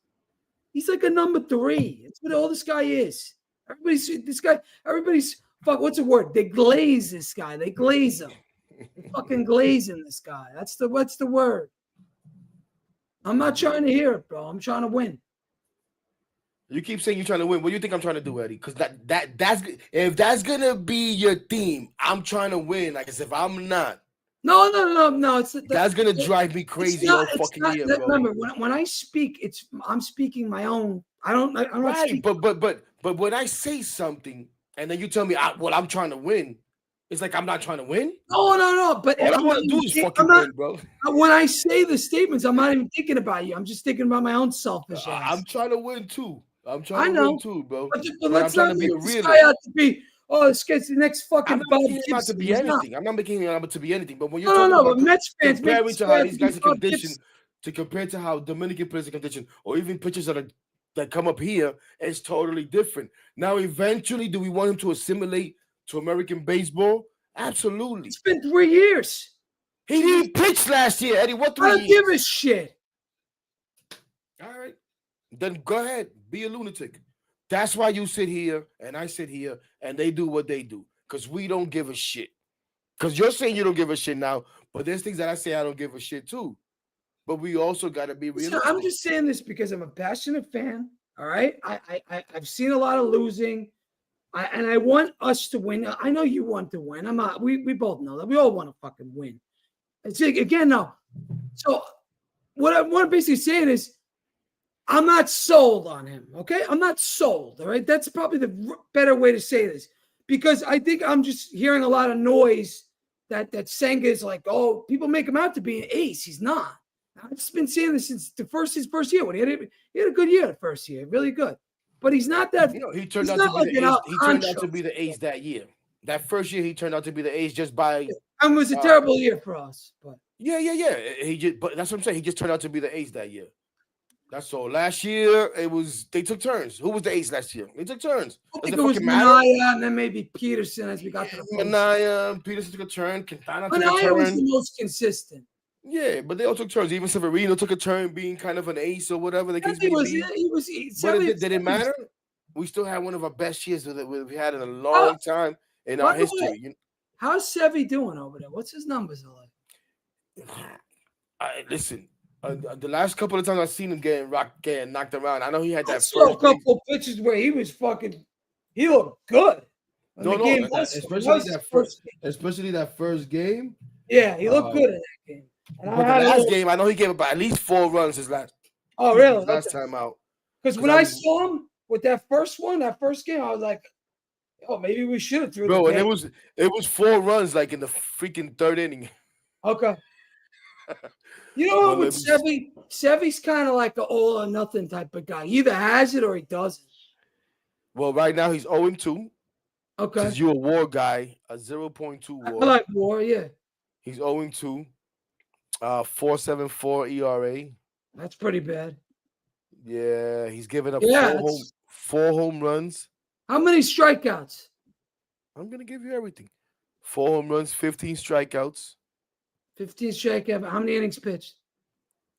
He's like a number 3. That's what all this guy is. Everybody's fuck. What's the word? They glaze this guy. They glaze him. They fucking glazing this guy. What's the word? I'm not trying to hear it, bro. I'm trying to win. You keep saying you're trying to win. What do you think I'm trying to do, Eddie? Because that's if that's gonna be your theme, I'm trying to win. Like as if I'm not. No. That's gonna drive me crazy all fucking year, bro. Remember, when I speak, I'm speaking my own. I'm right, but when I say something and then you tell me what I'm trying to win, it's like I'm not trying to win. No. But all I want to do is fucking win, bro. When I say the statements, I'm not even thinking about you. I'm just thinking about my own selfish ass. I'm trying to win too. I'm I trying to win know, too, bro. but But I'm let's trying not to be make a this guy realist. out to be. Oh, this guy's the next I'm fucking not Bob making him out to Gibson. be He's not. anything. I'm not making him out to be anything. But when you're No, talking no, no. about But Mets fans make comparing this to guy how out to these be guys are Bob conditioned, Gibson. to compare to how Dominican players are conditioned, or even pitchers that come up here, it's totally different. Now, eventually, do we want him to assimilate to American baseball? Absolutely. It's been 3 years. He didn't pitch last year, Eddie. What, I 3 don't give a years? shit. All right. Then go ahead. Be a lunatic. That's why you sit here and I sit here and they do what they do. Because we don't give a shit. Because you're saying you don't give a shit now, but there's things that I say I don't give a shit too. But we also got to be Listen, realistic. I'm just saying this because I'm a passionate fan. All right, I've seen a lot of losing, and I want us to win. I know you want to win. I'm not. We both know that. We all want to fucking win. It's like, again, no. So what I'm basically saying is, I'm not sold on him. Okay, I'm not sold. All right, that's probably the better way to say this, because I think I'm just hearing a lot of noise that Senga is like, oh, people make him out to be an ace. He's not. I've just been saying this since his first year. When he had a good year the first year, really good. But he's not that. He turned He's out to not be like the an ace. out He turned out honcho. to be the ace that year. That first year, he turned out to be the ace just by. And it was a terrible year for us. But Yeah. But that's what I'm saying. He just turned out to be the ace that year. That's all. Last year, they took turns. Who was the ace last year? They took turns. I Does think it it was fucking matter? Manaya and then maybe Peterson as we got to the post. Manaya, Peterson took a turn. Quintana took a Manaya was turn. the most consistent. Yeah, but they all took turns. Even Severino took a turn being kind of an ace or whatever the case He may was. be. But did it matter? We still had one of our best years that we've had in a long time in our history. How's Sevy doing over there? What's his numbers like? Listen, the last couple of times I've seen him getting knocked around, I know he had I that saw first a couple of pitches where he was fucking. He looked good. Especially that first game. Yeah, he looked good in that game. But the last game, I know he gave up at least 4 runs his last. Oh, really? His last time out. Because when I saw him with that first game, I was like, "Oh, maybe we should have threw the game." And it was 4 runs like in the freaking 3rd inning. Okay. You know what with Sevy? Sevy's kind of like an all or nothing type of guy. He either has it or he doesn't. Well, right now he's 0-2. Okay. Since you're a WAR guy, a 0.2 WAR. I like WAR, yeah. He's 0-2. 4.74 ERA. That's pretty bad. Yeah, he's given up 4 home runs. How many strikeouts? I'm gonna give you everything. 4 home runs, 15 strikeouts. 15 strikeouts. How many innings pitched?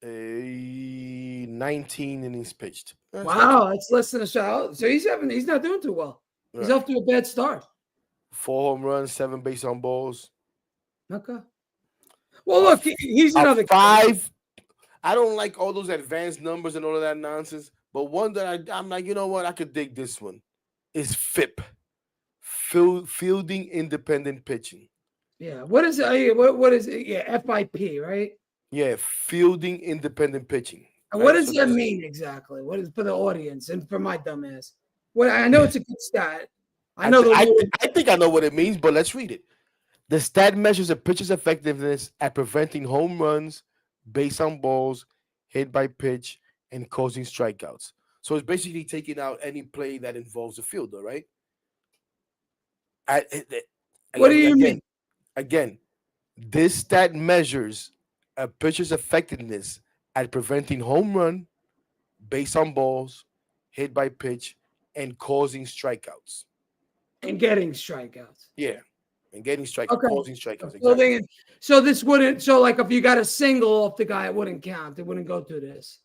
19 innings pitched. That's less than a shutout. So he's not doing too well. He's off to a bad start. 4 home runs, 7 base on balls. Okay. Well, look, he's another 5. I don't like all those advanced numbers and all of that nonsense, but one that I'm like, you know what? I could dig this one. Is FIP, fielding independent pitching. Yeah. What is it? What is it? Yeah, FIP, right? Yeah, fielding independent pitching. And what does that mean exactly? What is for the audience and for my dumbass? Well, I know it's a good stat. I think I know what it means, but let's read it. The stat measures a pitcher's effectiveness at preventing home runs, base on balls, hit by pitch, and causing strikeouts. So it's basically taking out any play that involves a fielder, right? What do you mean? Again, this stat measures a pitcher's effectiveness at preventing home run, base on balls, hit by pitch, and causing strikeouts. And getting strikeouts. Yeah. And getting strikeouts, causing strikeouts. Exactly. So this wouldn't. So like if you got a single off the guy, it wouldn't count. It wouldn't go through this.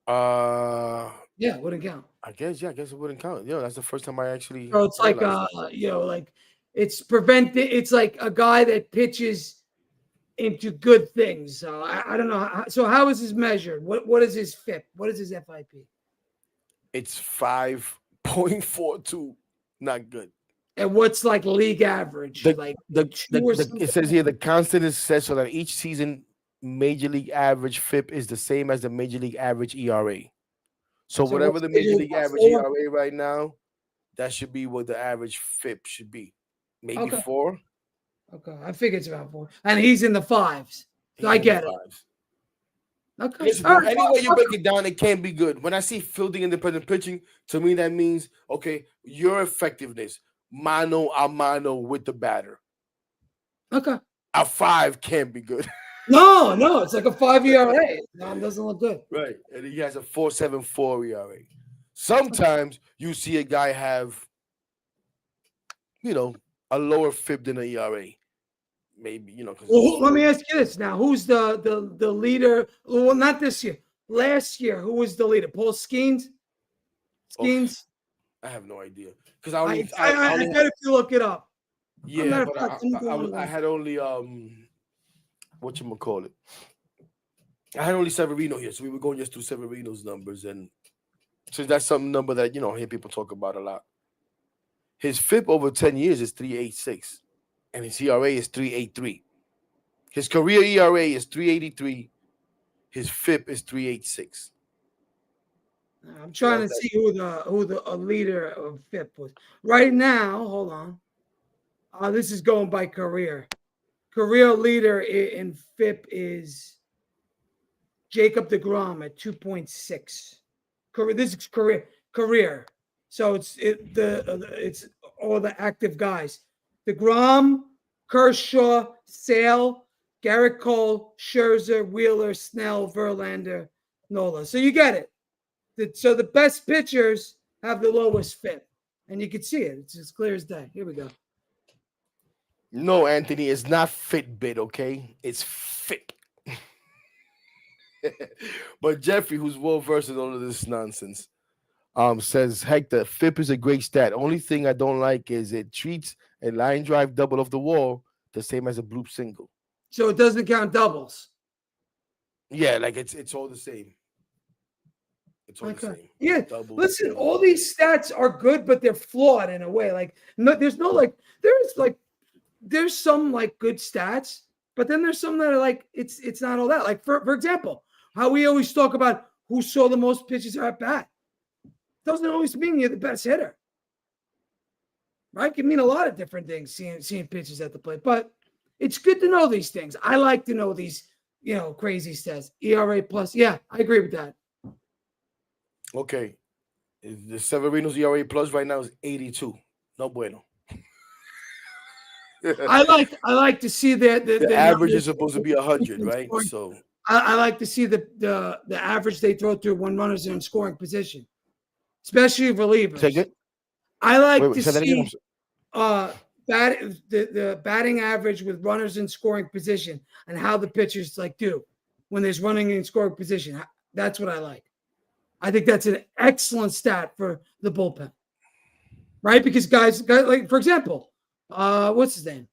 Yeah, it wouldn't count. I guess it wouldn't count. That's the first time I actually. So it's like like it's prevented. It's like a guy that pitches into good things. So I don't know. So how is this measured? What is his FIP? What is his FIP? It's 5.42. Not good. And what's like league average? It says here the constant is set so that each season major league average FIP is the same as the major league average ERA. So whatever the major league average ERA right now, that should be what the average FIP should be. Maybe 4. Okay, I figure it's about 4. And he's in the 5s. So I get it. Okay. Listen, All bro, right. any way you break it down, it can't be good. When I see fielding independent pitching, to me that means okay, your effectiveness, mano a mano with the batter. Okay. A 5 can't be good. No, it's like a 5 ERA. No, it doesn't look good. Right. And he has a 4.74 ERA. Sometimes you see a guy have, a lower FIP than an ERA. Maybe, because Well, let me ask you this now: who's the leader? Well, not this year. Last year, who was the leader? Paul Skeens. Skeens. I have no idea. Because I bet if you look it up. yeah, Matter of but fact, let me go I online. had only whatchamacallit? I had only Severino here, so we were going just through Severino's numbers, and since that's some number that I hear people talk about a lot. His FIP over 10 years is 3.86, and his ERA is 3.83. His career ERA is 3.83. His FIP is 3.86. I'm trying to see who the leader of FIP was right now. Hold on. This is going by career. Career leader in FIP is Jacob DeGrom at 2.6. This is career. So it's all the active guys. DeGrom, Kershaw, Sale, Garrett Cole, Scherzer, Wheeler, Snell, Verlander, Nola. So you get it. So the best pitchers have the lowest FIP. And you can see it. It's as clear as day. Here we go. No, Anthony, it's not Fitbit, okay? It's FIP. But Jeffrey, who's well versed in all of this nonsense, says Hector, FIP is a great stat. Only thing I don't like is it treats a line drive double off the wall the same as a bloop single. So it doesn't count doubles. Yeah, like it's all the same. It's all the same. Yeah. Double, Listen, single. all these stats are good, but they're flawed in a way. Like there's some like good stats, but then there's some that are like it's not all that. Like for example, how we always talk about who saw the most pitches at bat. Doesn't always mean you're the best hitter. Right? It can mean a lot of different things, seeing pitches at the plate. But it's good to know these things. I like to know these, crazy stats. ERA plus. Yeah, I agree with that. Okay. The Severino's ERA plus right now is 82. No bueno. I like to see that the average is supposed to be 100, right? So I like to see the average they throw through when runners are in scoring position, especially relievers. I like to see the batting average with runners in scoring position and how the pitchers do when there's running in scoring position. That's what I like. I think that's an excellent stat for the bullpen, right? Because guys like, for example, what's his name?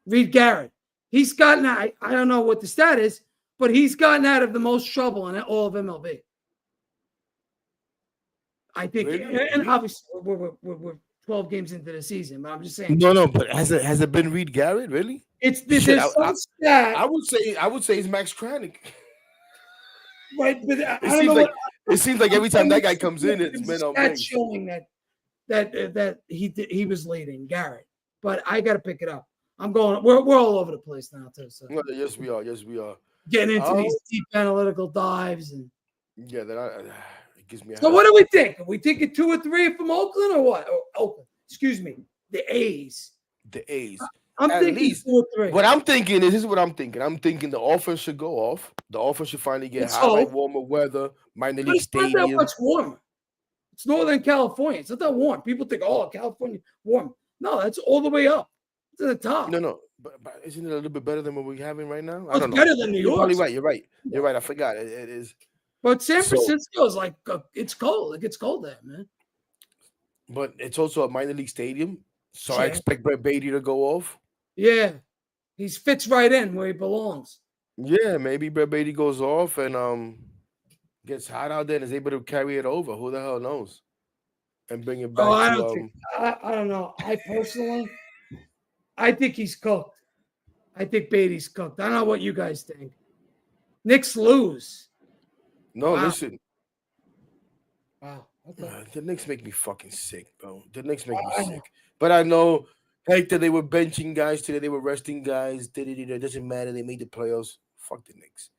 Reed Garrett. He's gotten out, I don't know what the stat is, but he's gotten out of the most trouble in all of MLB. I think, really? And obviously we're 12 games into the season, but I'm just saying. No, but has it been Reed Garrett really? There's some stat. I would say it's Max Kranick. Right, but it seems like every time that guy comes in, it's men on men. Showing that he was leading Garrett, but I got to pick it up. I'm going. We're all over the place now too. So. Yes, we are. Yes, we are. Getting into these deep analytical dives and. Yeah, it gives me. So what do we think? Are we thinking 2 or 3 from Oakland or what? Oakland. Excuse me. The A's. The A's. I'm thinking 2 or 3. What I'm thinking is, this is what I'm thinking. I'm thinking the offense should go off. The offense should finally get hot, warmer weather, minor league stadium. It's not that much warmer. It's Northern California. It's not that warm. People think, California warm. No, that's all the way up to the top. No. But isn't it a little bit better than what we're having right now? I don't know. Better than New York. You're right. You're right. I forgot. It is. But San Francisco is like, it's cold. It gets cold there, man. But it's also a minor league stadium. So I expect Baty to go off. Yeah. He fits right in where he belongs. Yeah, maybe Baty goes off and gets hot out there and is able to carry it over. Who the hell knows? And bring it back I don't know. I personally, I think he's cooked. I think Baty's cooked. I don't know what you guys think. Knicks lose. No, listen. Wow. Okay. The Knicks make me fucking sick, bro. The Knicks make me sick. But I know, Hector, they were benching guys today. They were resting guys. It doesn't matter. They made the playoffs. Fuck the Knicks.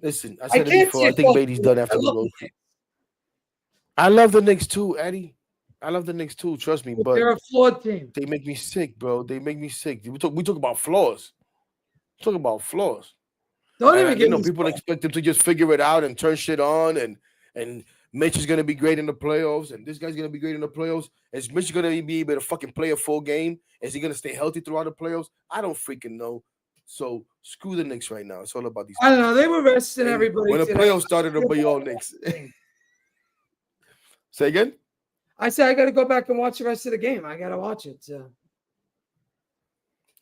Listen, I I said it can't before. see I it think fall Beatty's through. done I after the love road the trip. Knicks, I love the Knicks too, Eddie. I love the Knicks too. Trust me, but but they're a flawed team. they make me sick, bro. They make me sick. We talk about flaws. Talk about flaws. Don't And even get me people started. expect them to just figure it out and turn shit on, and Mitch is gonna be great in the playoffs, and this guy's gonna be great in the playoffs. Is Mitch gonna be able to fucking play a full game? Is he gonna stay healthy throughout the playoffs? I don't freaking know. So screw the Knicks right now. It's all about these. I don't know. They were resting And everybody when the today. playoffs started, it'll be all Knicks. Say again. I said I got to go back and watch the rest of the game. I got to watch it. So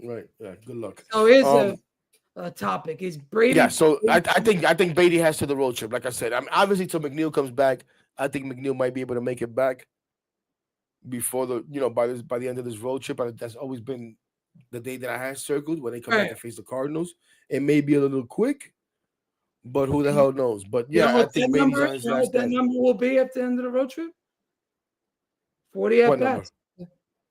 Right. Yeah. Good luck. here's a topic: is Brady? Yeah. So I think Baty has to the road trip. Like I said, I mean, obviously till McNeil comes back, I think McNeil might be able to make it back before by the end of this road trip. That's always been the day that I had circled when they come back Right. and face the Cardinals. It may be a little quick, but who the hell knows? But You know yeah, I what that think Baty's number? on his You know last what that stand. number will be at the end of the road trip? 40 at What number? bats.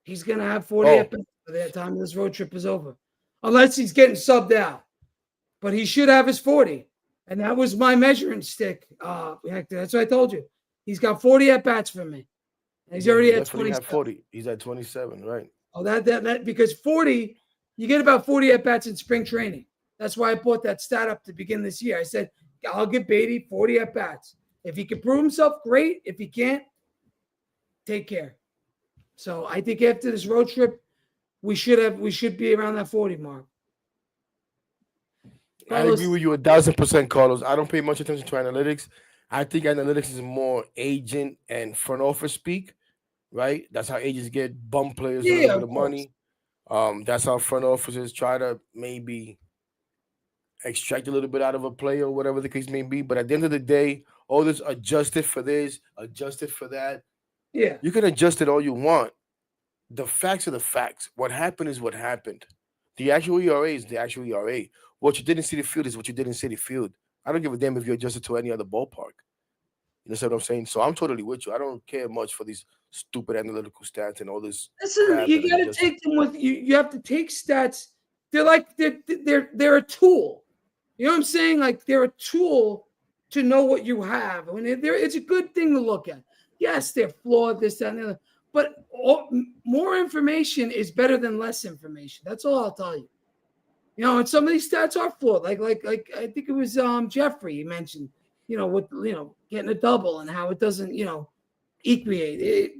He's gonna have 40 Oh, at bats by the time this road trip is over, unless he's getting subbed out. But he should have his 40, and that was my measuring stick. Hector, that's what I told you. He's got 40 at bats for me. And he's yeah, already he at definitely had 27. 40. He's at 27, right? Oh, that because 40, you get about 40 at bats in spring training. That's why I brought that stat up to begin this year. I said I'll give Baty 40 at bats. If he can prove himself, great. If he can't, take care. So I think after this road trip, we should be around that 40 mark. I agree with you 1,000%, Carlos. I don't pay much attention to analytics. I think analytics is more agent and front office speak, right? That's how agents get bum players a little Yeah, bit of of course. money. That's how front offices try to maybe extract a little bit out of a player or whatever the case may be. But at the end of the day, all this adjusted for this, adjusted for that. Yeah. You can adjust it all you want. The facts are the facts. What happened is what happened. The actual ERA is the actual ERA. What you didn't see the field is what you didn't see the field. I don't give a damn if you adjust it to any other ballpark. You know what I'm saying? So I'm totally with you. I don't care much for these stupid analytical stats and all this Listen, crap. you And got to adjusting. take them with you. You have to take stats. They're a tool. You know what I'm saying? Like they're a tool to know what you have. I mean, it's a good thing to look at. Yes, they're flawed, this, that, and the other. But more information is better than less information. That's all I'll tell you. You know, and some of these stats are flawed. Like I think it was Jeffrey you mentioned. With getting a double and how it doesn't equate.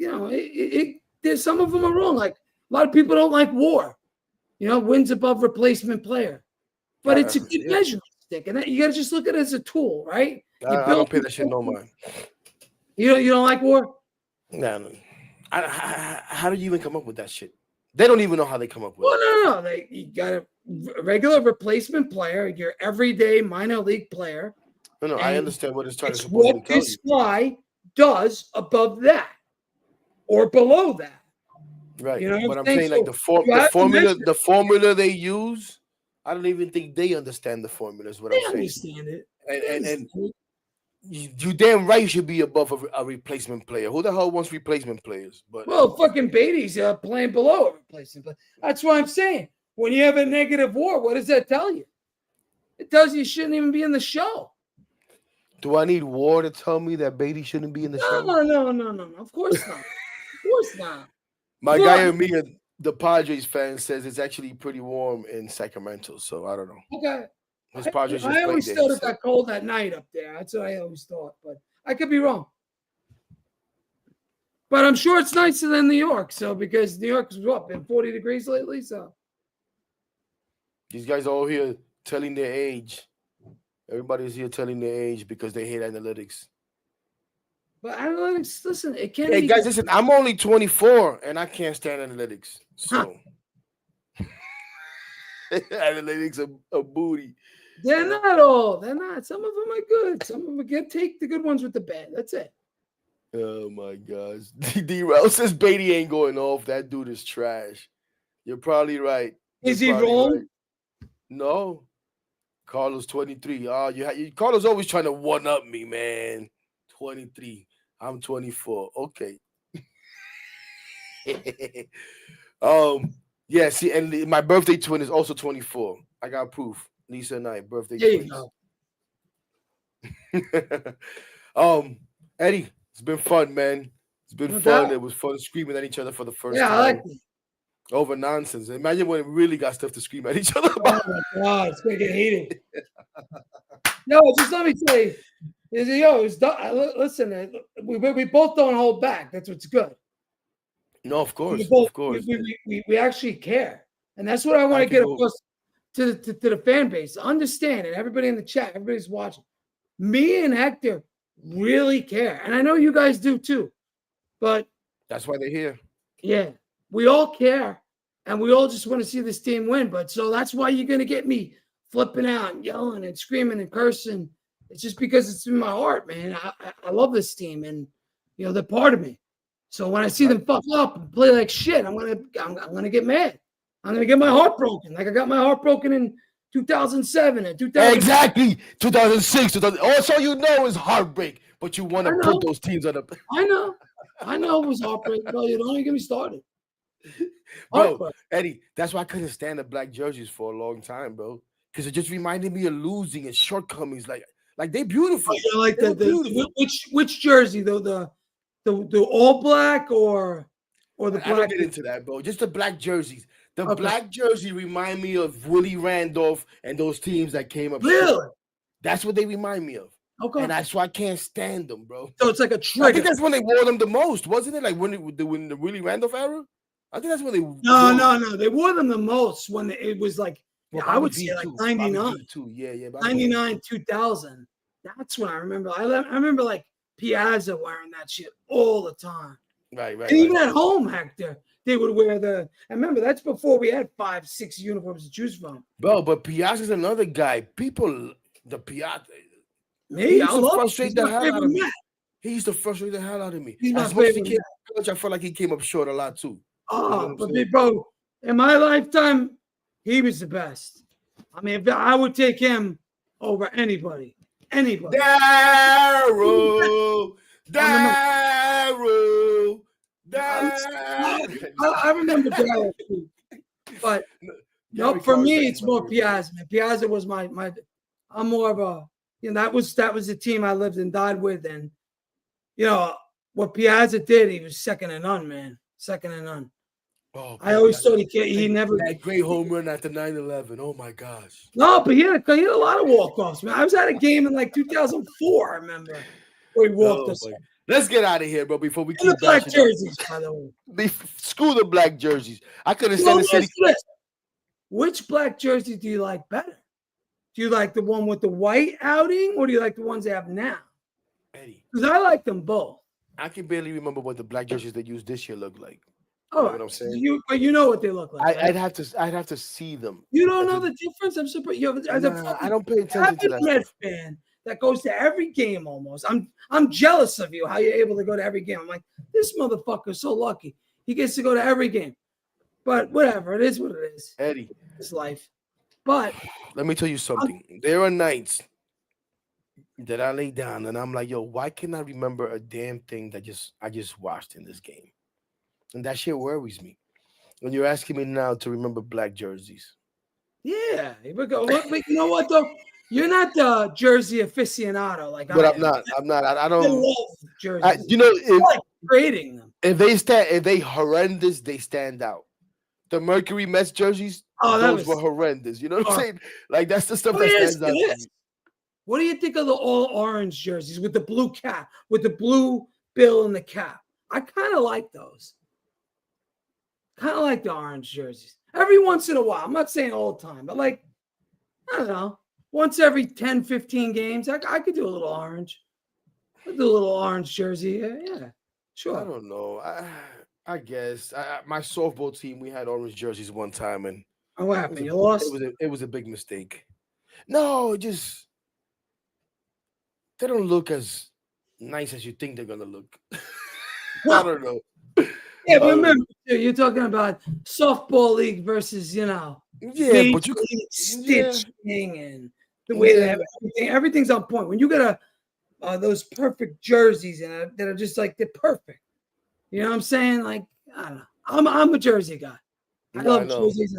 There's some of them are wrong. Like a lot of people don't like WAR. Wins above replacement player, but it's a good measuring stick, and you got to just look at it as a tool, right? I don't pay that shit no mind. You don't like WAR? No. How do you even come up with that shit? They don't even know how they come up with it. Well, no. You got a regular replacement player, your everyday minor league player. No, I understand what it's trying to It's supposedly what tell this you. guy does above that or below that. Right. You know But I'm saying? saying like the formula they use, I don't even think they understand the formula is what I'm saying. Understand it. And you damn right you should be above a replacement player. Who the hell wants replacement players? But well, fucking Baty's playing below a replacement player. That's what I'm saying. When you have a negative WAR, what does that tell you? It tells you shouldn't even be in the show. do I need WAR to tell me that Baty shouldn't be in the show? No. Of course not. Of course not. My guy Amir, the Padres fan, says it's actually pretty warm in Sacramento. So I don't know. Okay. His Padres just I always played thought there. it got cold at night up there. That's what I always thought, but I could be wrong. But I'm sure it's nicer than New York. So because New York's been 40 degrees lately. So these guys are all here telling their age. Everybody's here telling their age because they hate analytics. But analytics, listen, it can't Hey be. guys, listen, I'm only 24 and I can't stand analytics. So analytics are booty. They're not all. They're not. Some of them are good. Some of them take the good ones with the bad. That's it. Oh my gosh. D-Rel says Baty ain't going off. That dude is trash. You're probably right. Is he wrong? Right. No. Carlos 23. Carlos always trying to one up me, man. 23. I'm 24. Okay. Yeah, see, and my birthday twin is also 24. I got proof. Lisa and I, birthday There twins. you go. Eddie, it's been fun, man. It's been No fun. doubt. It was fun screaming at each other for the first Yeah, I like time it. over nonsense. Imagine when we really got stuff to scream at each other Oh about. my God, it's gonna get heated. Yo, just let me say, it's listen, we both don't hold back. That's what's good. No, of We course, both of course. we actually care, and that's what I want I to can get go. across to the fan base. Understand, and everybody in the chat, everybody's watching. Me and Hector really care, and I know you guys do too. But That's why they're here. yeah, we all care, and we all just want to see this team win. But so that's why you're gonna get me flipping out and yelling and screaming and cursing. It's just because it's in my heart, man. I love this team, and they're part of me. So when I see them fuck up and play like shit, I'm gonna get mad. I'm gonna get my heart broken, like I got my heart broken in 2007 and 2000. Exactly. 2006. 2000. Also, you know is heartbreak, but you want to I put know, those teams on the. I know it was heartbreak, bro. You don't even get me started. Bro, Heartbreak. Eddie, that's why I couldn't stand the black jerseys for a long time, bro. Because it just reminded me of losing and shortcomings. Like they beautiful. You know, like They were beautiful. which jersey though, the all black or the I don't black? get into that, bro. Just the black jerseys. The Okay. black jersey remind me of Willie Randolph and those teams that came up. Really? Short. That's what they remind me of. Okay. And that's why I can't stand them, bro. So it's like a I trigger. think that's when they wore them the most, wasn't it? Like when the Willie Randolph era? I think that's when they No. They wore them the most when it was like, Well, I would Bobby say like V2. 99, Bobby V2. Yeah, Bobby 99, 2000. That's when I remember. I remember like Piazza wearing that shit all the time. Right. And even at home, Hector, they would wear I remember that's before we had 5, 6 uniforms to choose from. Bro, but Piazza's another guy. The Piazza. Me, He I used to love frustrate him. the He's my hell out favorite of me. man. He used to frustrate the hell out of me. He's my As much as he favorite came up clutch, I felt like he came up short a lot too. Oh, but bro, in my lifetime, he was the best. I mean, I would take him over anybody. Anybody. Daryl. I remember Daryl too. But no, for me, it's more Piazza. Man. Piazza was my. I'm more of a. That was the team I lived and died with, and what Piazza did, he was second to none, man. Second to none. Oh, I always thought he never that great home run after 9/11. Oh my gosh. No, but he had a lot of walk-offs, man. I was at a game in like 2004, I remember, where he walked us. Let's get out of here, bro, before we keep the black jerseys, by the way. Screw the black jerseys. I couldn't stand the city. Which black jersey do you like better? Do you like the one with the white outing, or do you like the ones they have now? Eddie. Because I like them both. I can barely remember what the black jerseys they used this year look like. Oh, what I'm saying? But you know what they look like. I'd have to see them. You don't know the difference? I'm surprised. I don't pay attention to that Red stuff. fan that goes to every game almost. I'm jealous of you how you're able to go to every game. I'm like, this motherfucker's so lucky. He gets to go to every game. But whatever, it is what it is. Eddie, it's life. But let me tell you something. There are nights that I lay down and I'm like, yo, why can't I remember a damn thing that I just watched in this game? And that shit worries me. When you're asking me now to remember black jerseys. Yeah, here we go. But you know what though? You're not the jersey aficionado like but I I'm not. I'm not. I don't. I love jerseys. If creating them. If they horrendous, they stand out. The Mercury Mets jerseys, those were horrendous. You know what I'm saying? Like that's the stuff that stands out to me. What do you think of the all orange jerseys with the blue cap, with the blue bill and the cap? I kind of like those. Kind of like the orange jerseys. Every once in a while. I'm not saying all the time, but like, I don't know. Once every 10, 15 games, I could do a little orange. I'd do a little orange jersey. Yeah, sure. I don't know. I guess my softball team, we had orange jerseys one time, and what happened? You lost? It was a big mistake. No, just they don't look as nice as you think they're gonna look. I don't know. Yeah, but remember, you're talking about softball league versus, yeah, but you stitching and the way they have everything's on point. When you got those perfect jerseys and that are just like they're perfect. You know what I'm saying? Like, I don't know. I'm a jersey guy. I love jerseys.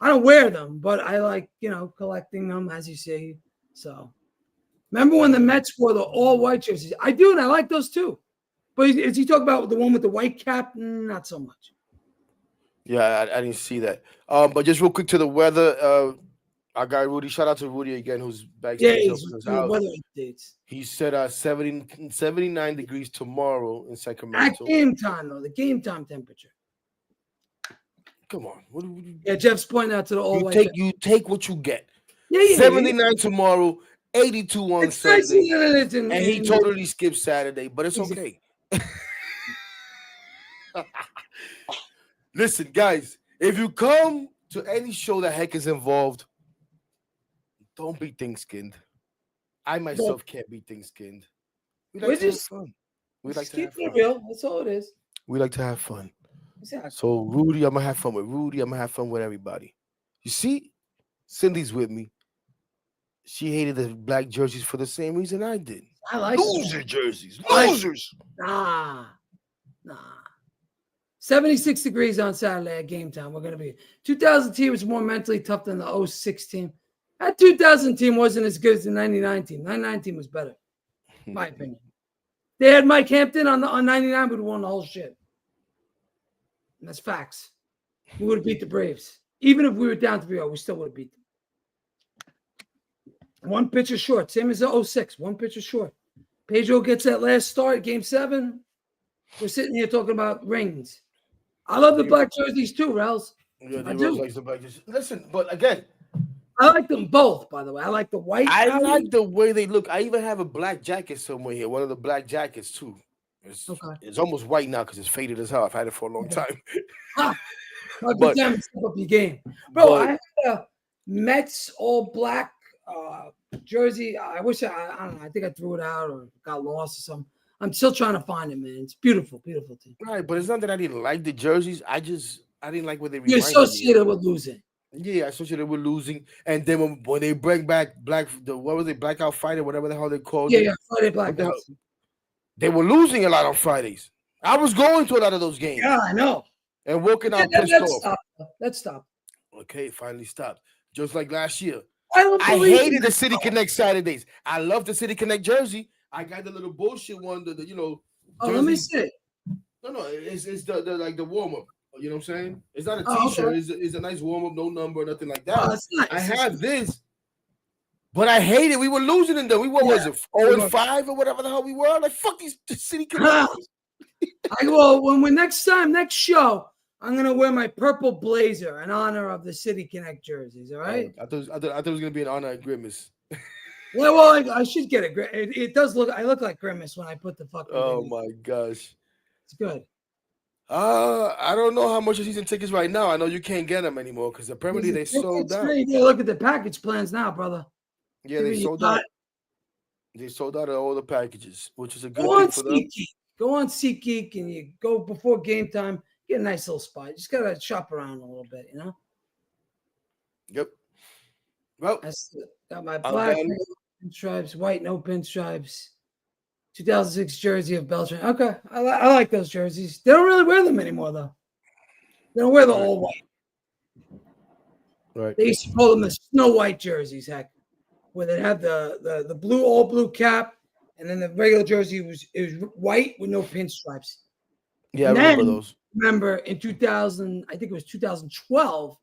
I don't wear them, but I like, collecting them, as you say. So Remember when the Mets wore the all-white jerseys? I do, and I like those too. But is he talking about the one with the white cap? Not so much. Yeah, I didn't see that. But just real quick to the weather. Our guy Rudy, shout out to Rudy again, who's Yeah, backstage he's helping us doing out. weather updates. He said 79 degrees tomorrow in At Sacramento. game time, though, the game time temperature. Come on, what do you, Yeah, Jeff's pointing out to the all-white. you take what you get. Yeah. 79 tomorrow, 82 on It's nicer Sunday, than it is and he totally skipped Saturday, but it's okay. Listen, guys, if you come to any show that Heck is involved, don't be thin-skinned. I myself can't be thin-skinned. We like to have fun. We like to have fun. Real. That's all it is. We like to have fun. Exactly. So Rudy, I'm gonna have fun with Rudy. I'm gonna have fun with everybody. You see, Cindy's with me. She hated the black jerseys for the same reason I did. I like loser jerseys. I like Losers. Nah. 76 degrees on Saturday at game time. We're going to be 2000 team was more mentally tough than the 06 team. That 2000 team wasn't as good as the 99 team. 99 team was better, in my opinion. They had Mike Hampton on 99, would have won the whole shit. And that's facts. We would have beat the Braves. Even if we were down 3-0, we still would have beat them. One pitcher short, same as the 06. One pitcher short. Pedro gets that last start, game 7. We're sitting here talking about rings. I love the black jerseys too, Rels. Yeah, I do. likes the black jerseys. Listen, but again, I like them both, by the way. I like the white. I like the way they look. I even have a black jacket somewhere here. One of the black jackets too. It's almost white now because it's faded as hell. I've had it for a long time. But time to step up your game, bro. I had a Mets all black jersey. I wish I don't know. I think I threw it out or got lost or something. I'm still trying to find it, man. It's beautiful, beautiful thing. Right, but it's not that I didn't like the jerseys. I didn't like what they. You associated with losing. Yeah, I associated with losing, and then when they bring back what was it, Blackout Friday, whatever the hell they called it. Yeah, Friday Blackout. They were losing a lot on Fridays. I was going to a lot of those games. Yeah, I know. And walking out pissed off. That stopped. Okay, it finally stopped. Just like last year. I hated the City Connect Saturdays. I love the City Connect jersey. I got the little bullshit one, the jersey. Let me see. No, it's the like the warm up. You know what I'm saying? It's not a t-shirt. Okay. It's a nice warm up, no number, nothing like that. Nice. I have this, but I hate it. We were losing in there. What was it? 0-5 or whatever the hell we were. Like fuck these City Connect. When next show, I'm gonna wear my purple blazer in honor of the City Connect jerseys. All right. I thought it was gonna be in honor of Grimace. Well, I should get it. It does look. I look like Grimace when I put the fucking. Oh my gosh. It's good. I don't know how much are season tickets right now. I know you can't get them anymore because apparently they sold out. Yeah, look at the package plans now, brother. Yeah, they sold out. They sold out of all the packages, which is a good thing for them. Go on SeatGeek and you go before game time. Get a nice little spot. You just gotta shop around a little bit, you know. Yep. Well, got my black pinstripes, white no pinstripes. 2006 jersey of Beltran. Okay, I like those jerseys. They don't really wear them anymore, though. They don't wear the all white. Right. They used to call them the Snow White jerseys, heck, where they have the blue, all blue cap, and then the regular jersey was white with no pinstripes. Yeah, I remember those. Remember in 2000, I think it was 2012,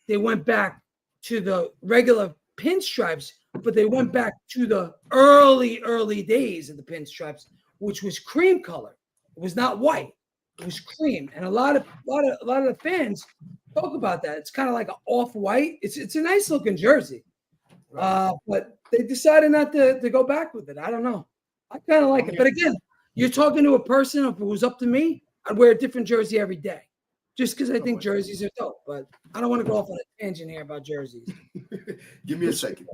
they went back to the regular pinstripes, but they went back to the early days of the pinstripes, which was cream color. It was not white; it was cream. And a lot of the fans talk about that. It's kind of like an off-white. It's a nice looking jersey, but they decided not to go back with it. I don't know. I kind of like it, but again, you're talking to a person. If it was up to me, I'd wear a different jersey every day, just because I think jerseys are dope. But I don't want to go off on a tangent here about jerseys. Give me a second.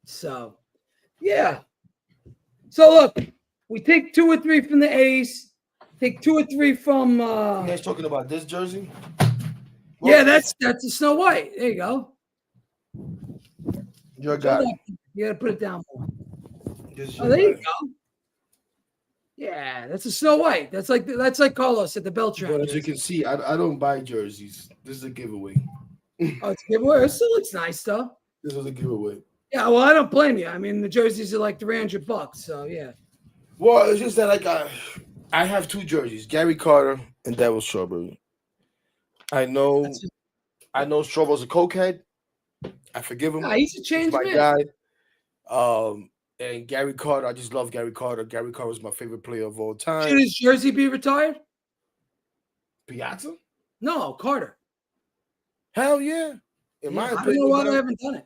So, yeah. So look, we take 2 or 3 from the A's. Take 2 or 3 from. You guys talking about this jersey? Yeah, that's a Snow White. There you go. Your guy. You gotta put it down more. Oh, there you go. Yeah, that's a Snow White. That's like Carlos at the Beltran. But as you can see, I don't buy jerseys. This is a giveaway. Oh, it's a giveaway. It still looks nice though. This was a giveaway. Yeah, well, I don't blame you. I mean, the jerseys are like $300, so yeah. Well, it's just that like I have two jerseys, Gary Carter and Darryl Strawberry. I know That's it. Strawberry's a cokehead. I forgive him. Yeah, he's a He's changed my man. guy. And Gary Carter, I just love Gary Carter. Gary Carter is my favorite player of all Should time. his jersey be retired? Piazza? No, Carter. Hell yeah. In my Yeah, I don't know opinion, why they haven't done it.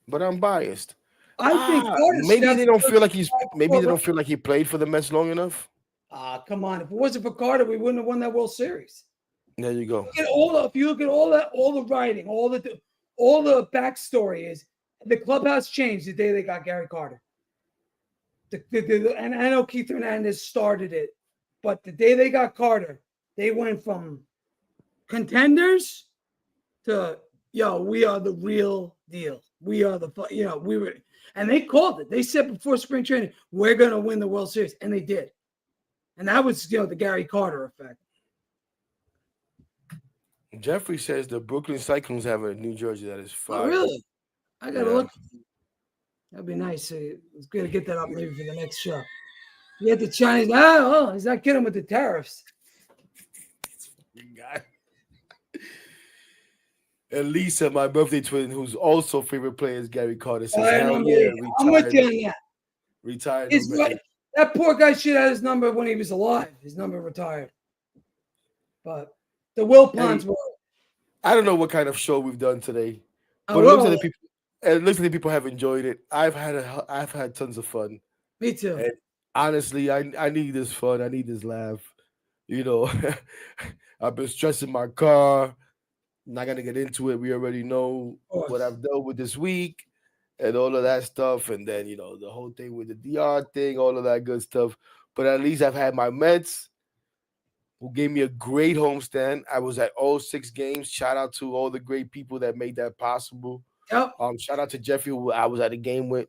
but I'm biased. I think Carter should Maybe have they the don't feel like jersey maybe they before- don't feel like he played for the Mets long enough. Come on. If it wasn't for Carter, we wouldn't have won that World Series. There you go. If you look at all the writing, all the backstory is the clubhouse changed the day they got Gary Carter. And I know Keith Hernandez started it, but the day they got Carter, they went from contenders to we are the real deal. We are we were, and they called it. They said before spring training, we're gonna win the World Series, and they did. And that was the Gary Carter effect. Jeffrey says the Brooklyn Cyclones have a New Jersey that is fire. Oh, really? I gotta Yeah. look. That'd be nice. It's good to get that up maybe for the next show. You get the Chinese. He's not kidding with the tariffs. Guy. And Lisa, my birthday twin, who's also favorite player is Gary Carter, says, "Hell yeah, I'm with you on that. retired." That poor guy should have his number when he was alive. His number retired. But the Wilpons were. I don't know what kind of show we've done today, but Oh, it looks like the people have enjoyed it. I've had tons of fun. Me too. And honestly, I need this fun. I need this laugh. You know, I've been stressing my car. Not gonna get into it. We already know what I've dealt with this week and all of that stuff. And then, the whole thing with the DR thing, all of that good stuff. But at least I've had my Mets, who gave me a great homestand. I was at all 6 games. Shout out to all the great people that made that possible. Yep. Shout out to Jeffrey, who I was at a game with.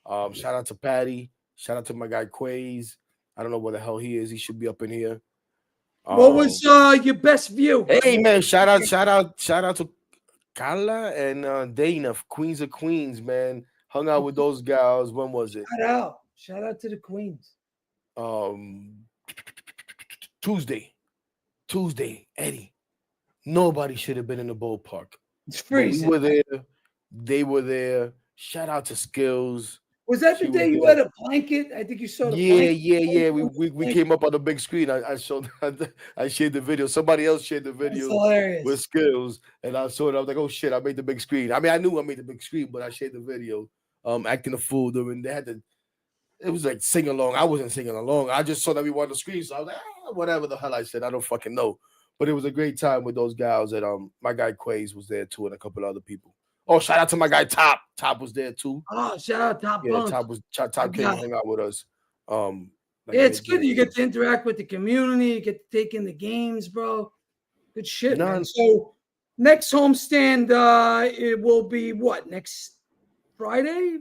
Shout out to Patty. Shout out to my guy Quays. I don't know where the hell he is. He should be up in here. What was your best view? Hey man, shout out to Carla and Dana, Queens of Queens, man. Hung out with those gals. When was it? Shout out to the Queens. Tuesday, Eddie. Nobody should have been in the ballpark. It's freezing. We were there. They were there. Shout out to Skills. Was that the day you had a blanket? I think you saw the blanket. Yeah. We came up on the big screen. I showed I shared the video. Somebody else shared the video with Skills, and I saw it. I was like, oh shit, I made the big screen. I mean, I knew I made the big screen, but I shared the video. Acting a fool during they had to. It was like sing along. I wasn't singing along. I just saw that we were on the screen, so I was like, whatever the hell I said. I don't fucking know. But it was a great time with those gals. And my guy Quays was there too, and a couple other people. Oh, shout out to my guy Top. Top was there too. Oh, shout out Top. Yeah, Top came and hung out with us. It's good. You get to interact with the community. You get to take in the games, bro. Good shit, man. So next homestand, it will be what? Next Friday?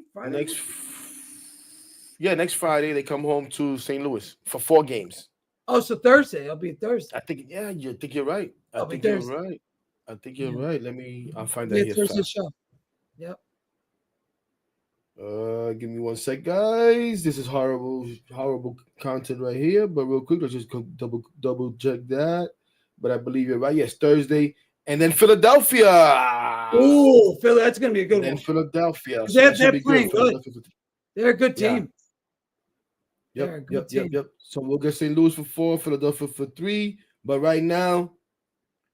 Next Friday they come home to St. Louis for 4 games. Oh, so Thursday. It'll be Thursday. I think you're right. I think you're right. I'll find that here. Thursday show. Yep. Give me 1 sec, guys. This is horrible content right here. But real quick, let's just double check that. But I believe you're right. Yes, Thursday, and then Philadelphia. Oh, Philly, that's gonna be a good one. And Philadelphia. So they're playing good. They're a good team. Yep. So we'll get St. Louis for 4, Philadelphia for 3. But right now,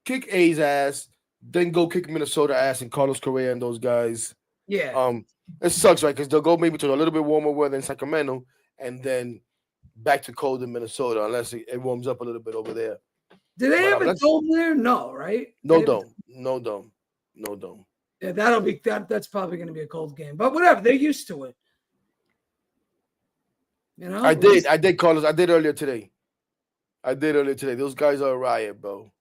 kick A's ass, then go kick Minnesota ass and Carlos Correa and those guys. Yeah. It sucks, right? Because they'll go maybe to a little bit warmer weather in Sacramento and then back to cold in Minnesota, unless it warms up a little bit over there. Do they have a dome there? No, right? No dome. Yeah, that'll be that's probably going to be a cold game, but whatever. They're used to it. I did, Carlos. I did earlier today. Those guys are a riot, bro.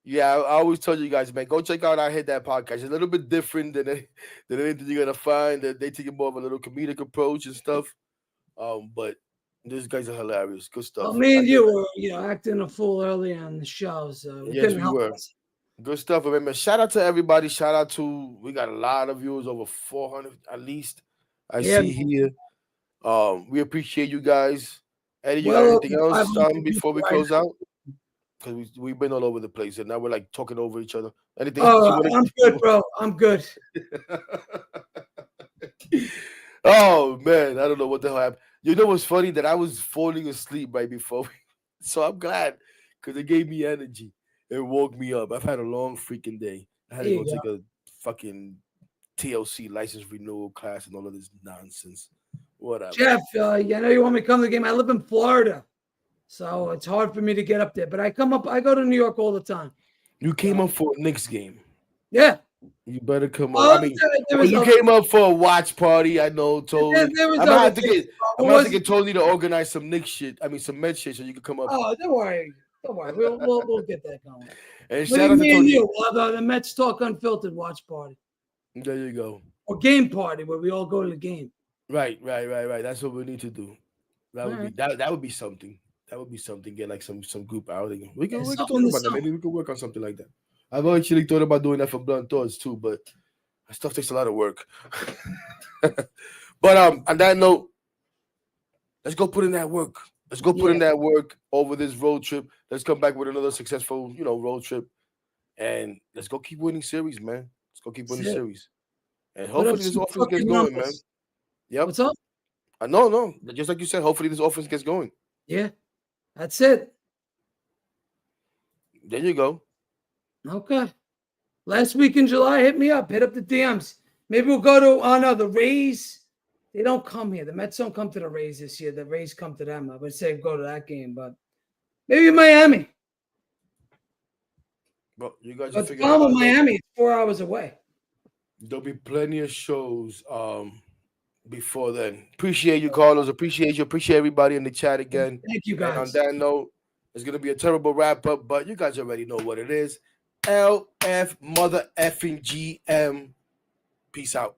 Yeah, I always tell you guys, man, go check out I Hit That podcast. It's a little bit different than anything you're gonna find. They take more of a little comedic approach and stuff. But these guys are hilarious. Good stuff. Well, me and you were, acting a fool early on the show, so yes, we were. Good stuff. Remember, shout out to everybody. We got a lot of viewers, over 400 at least. I Yeah, see here. We appreciate you guys. Eddie, you got well anything over else 500 before we people right close now. out? Because we've been all over the place and now we're like talking over each other. Anything else you Oh, want I'm good, bro. I'm good. to? Oh man, I don't know what the hell happened. You know what's funny? That I was falling asleep right before, so I'm glad because it gave me energy. It woke me up. I've had a long freaking day. I had There to go you go. take a fucking TLC license renewal class and all of this nonsense. Whatever. Jeff, I know you want me to come to the game. I live in Florida, so it's hard for me to get up there. But I come up. I go to New York all the time. You came So, up for a Knicks game. yeah. You better come up. Well, I mean, there well, was you came up for a watch party. I know, Tony. there was I'm gonna other have to things. get. It I'm gonna have to wasn't. get Tony to organize some Knicks shit. I mean, some Met shit, so you can come up. Oh, don't worry. Don't worry. We'll get that going. And Maybe shout out to me and Tony. you. We'll have the Mets Talk Unfiltered watch party There you go. or game party where we all go to the game. Right. That's what we need to do. That All would be right. that would be something. That would be something. Get like some group outing. We Yeah, can something talk in the about that. summer. Maybe we could work on something like that. I've actually thought about doing that for Blunt Thoughts too, but that stuff takes a lot of work. But on that note, let's go put in that work. Let's go put in that work over this road trip. Let's come back with another successful, road trip, and let's go keep winning series, man. Let's go keep winning That's it. series, and Put up hopefully this some offense gets fucking going, man. numbers. Yep. What's up? No, just like you said. Hopefully this offense gets going. Yeah, that's it. There you go. Okay. Last week in July, hit me up. Hit up the DMs. Maybe we'll go to the Rays. They don't come here. The Mets don't come to the Rays this year. The Rays come to them. I would say go to that game, but maybe Miami. But you guys are But the figuring it problem out. with Miami is 4 hours away. There'll be plenty of shows before then. Appreciate you, Carlos. Appreciate you. Appreciate everybody in the chat again. Thank you, And on guys. that note, it's gonna be a terrible wrap up, but you guys already know what it is. LF mother effing GM. Peace out.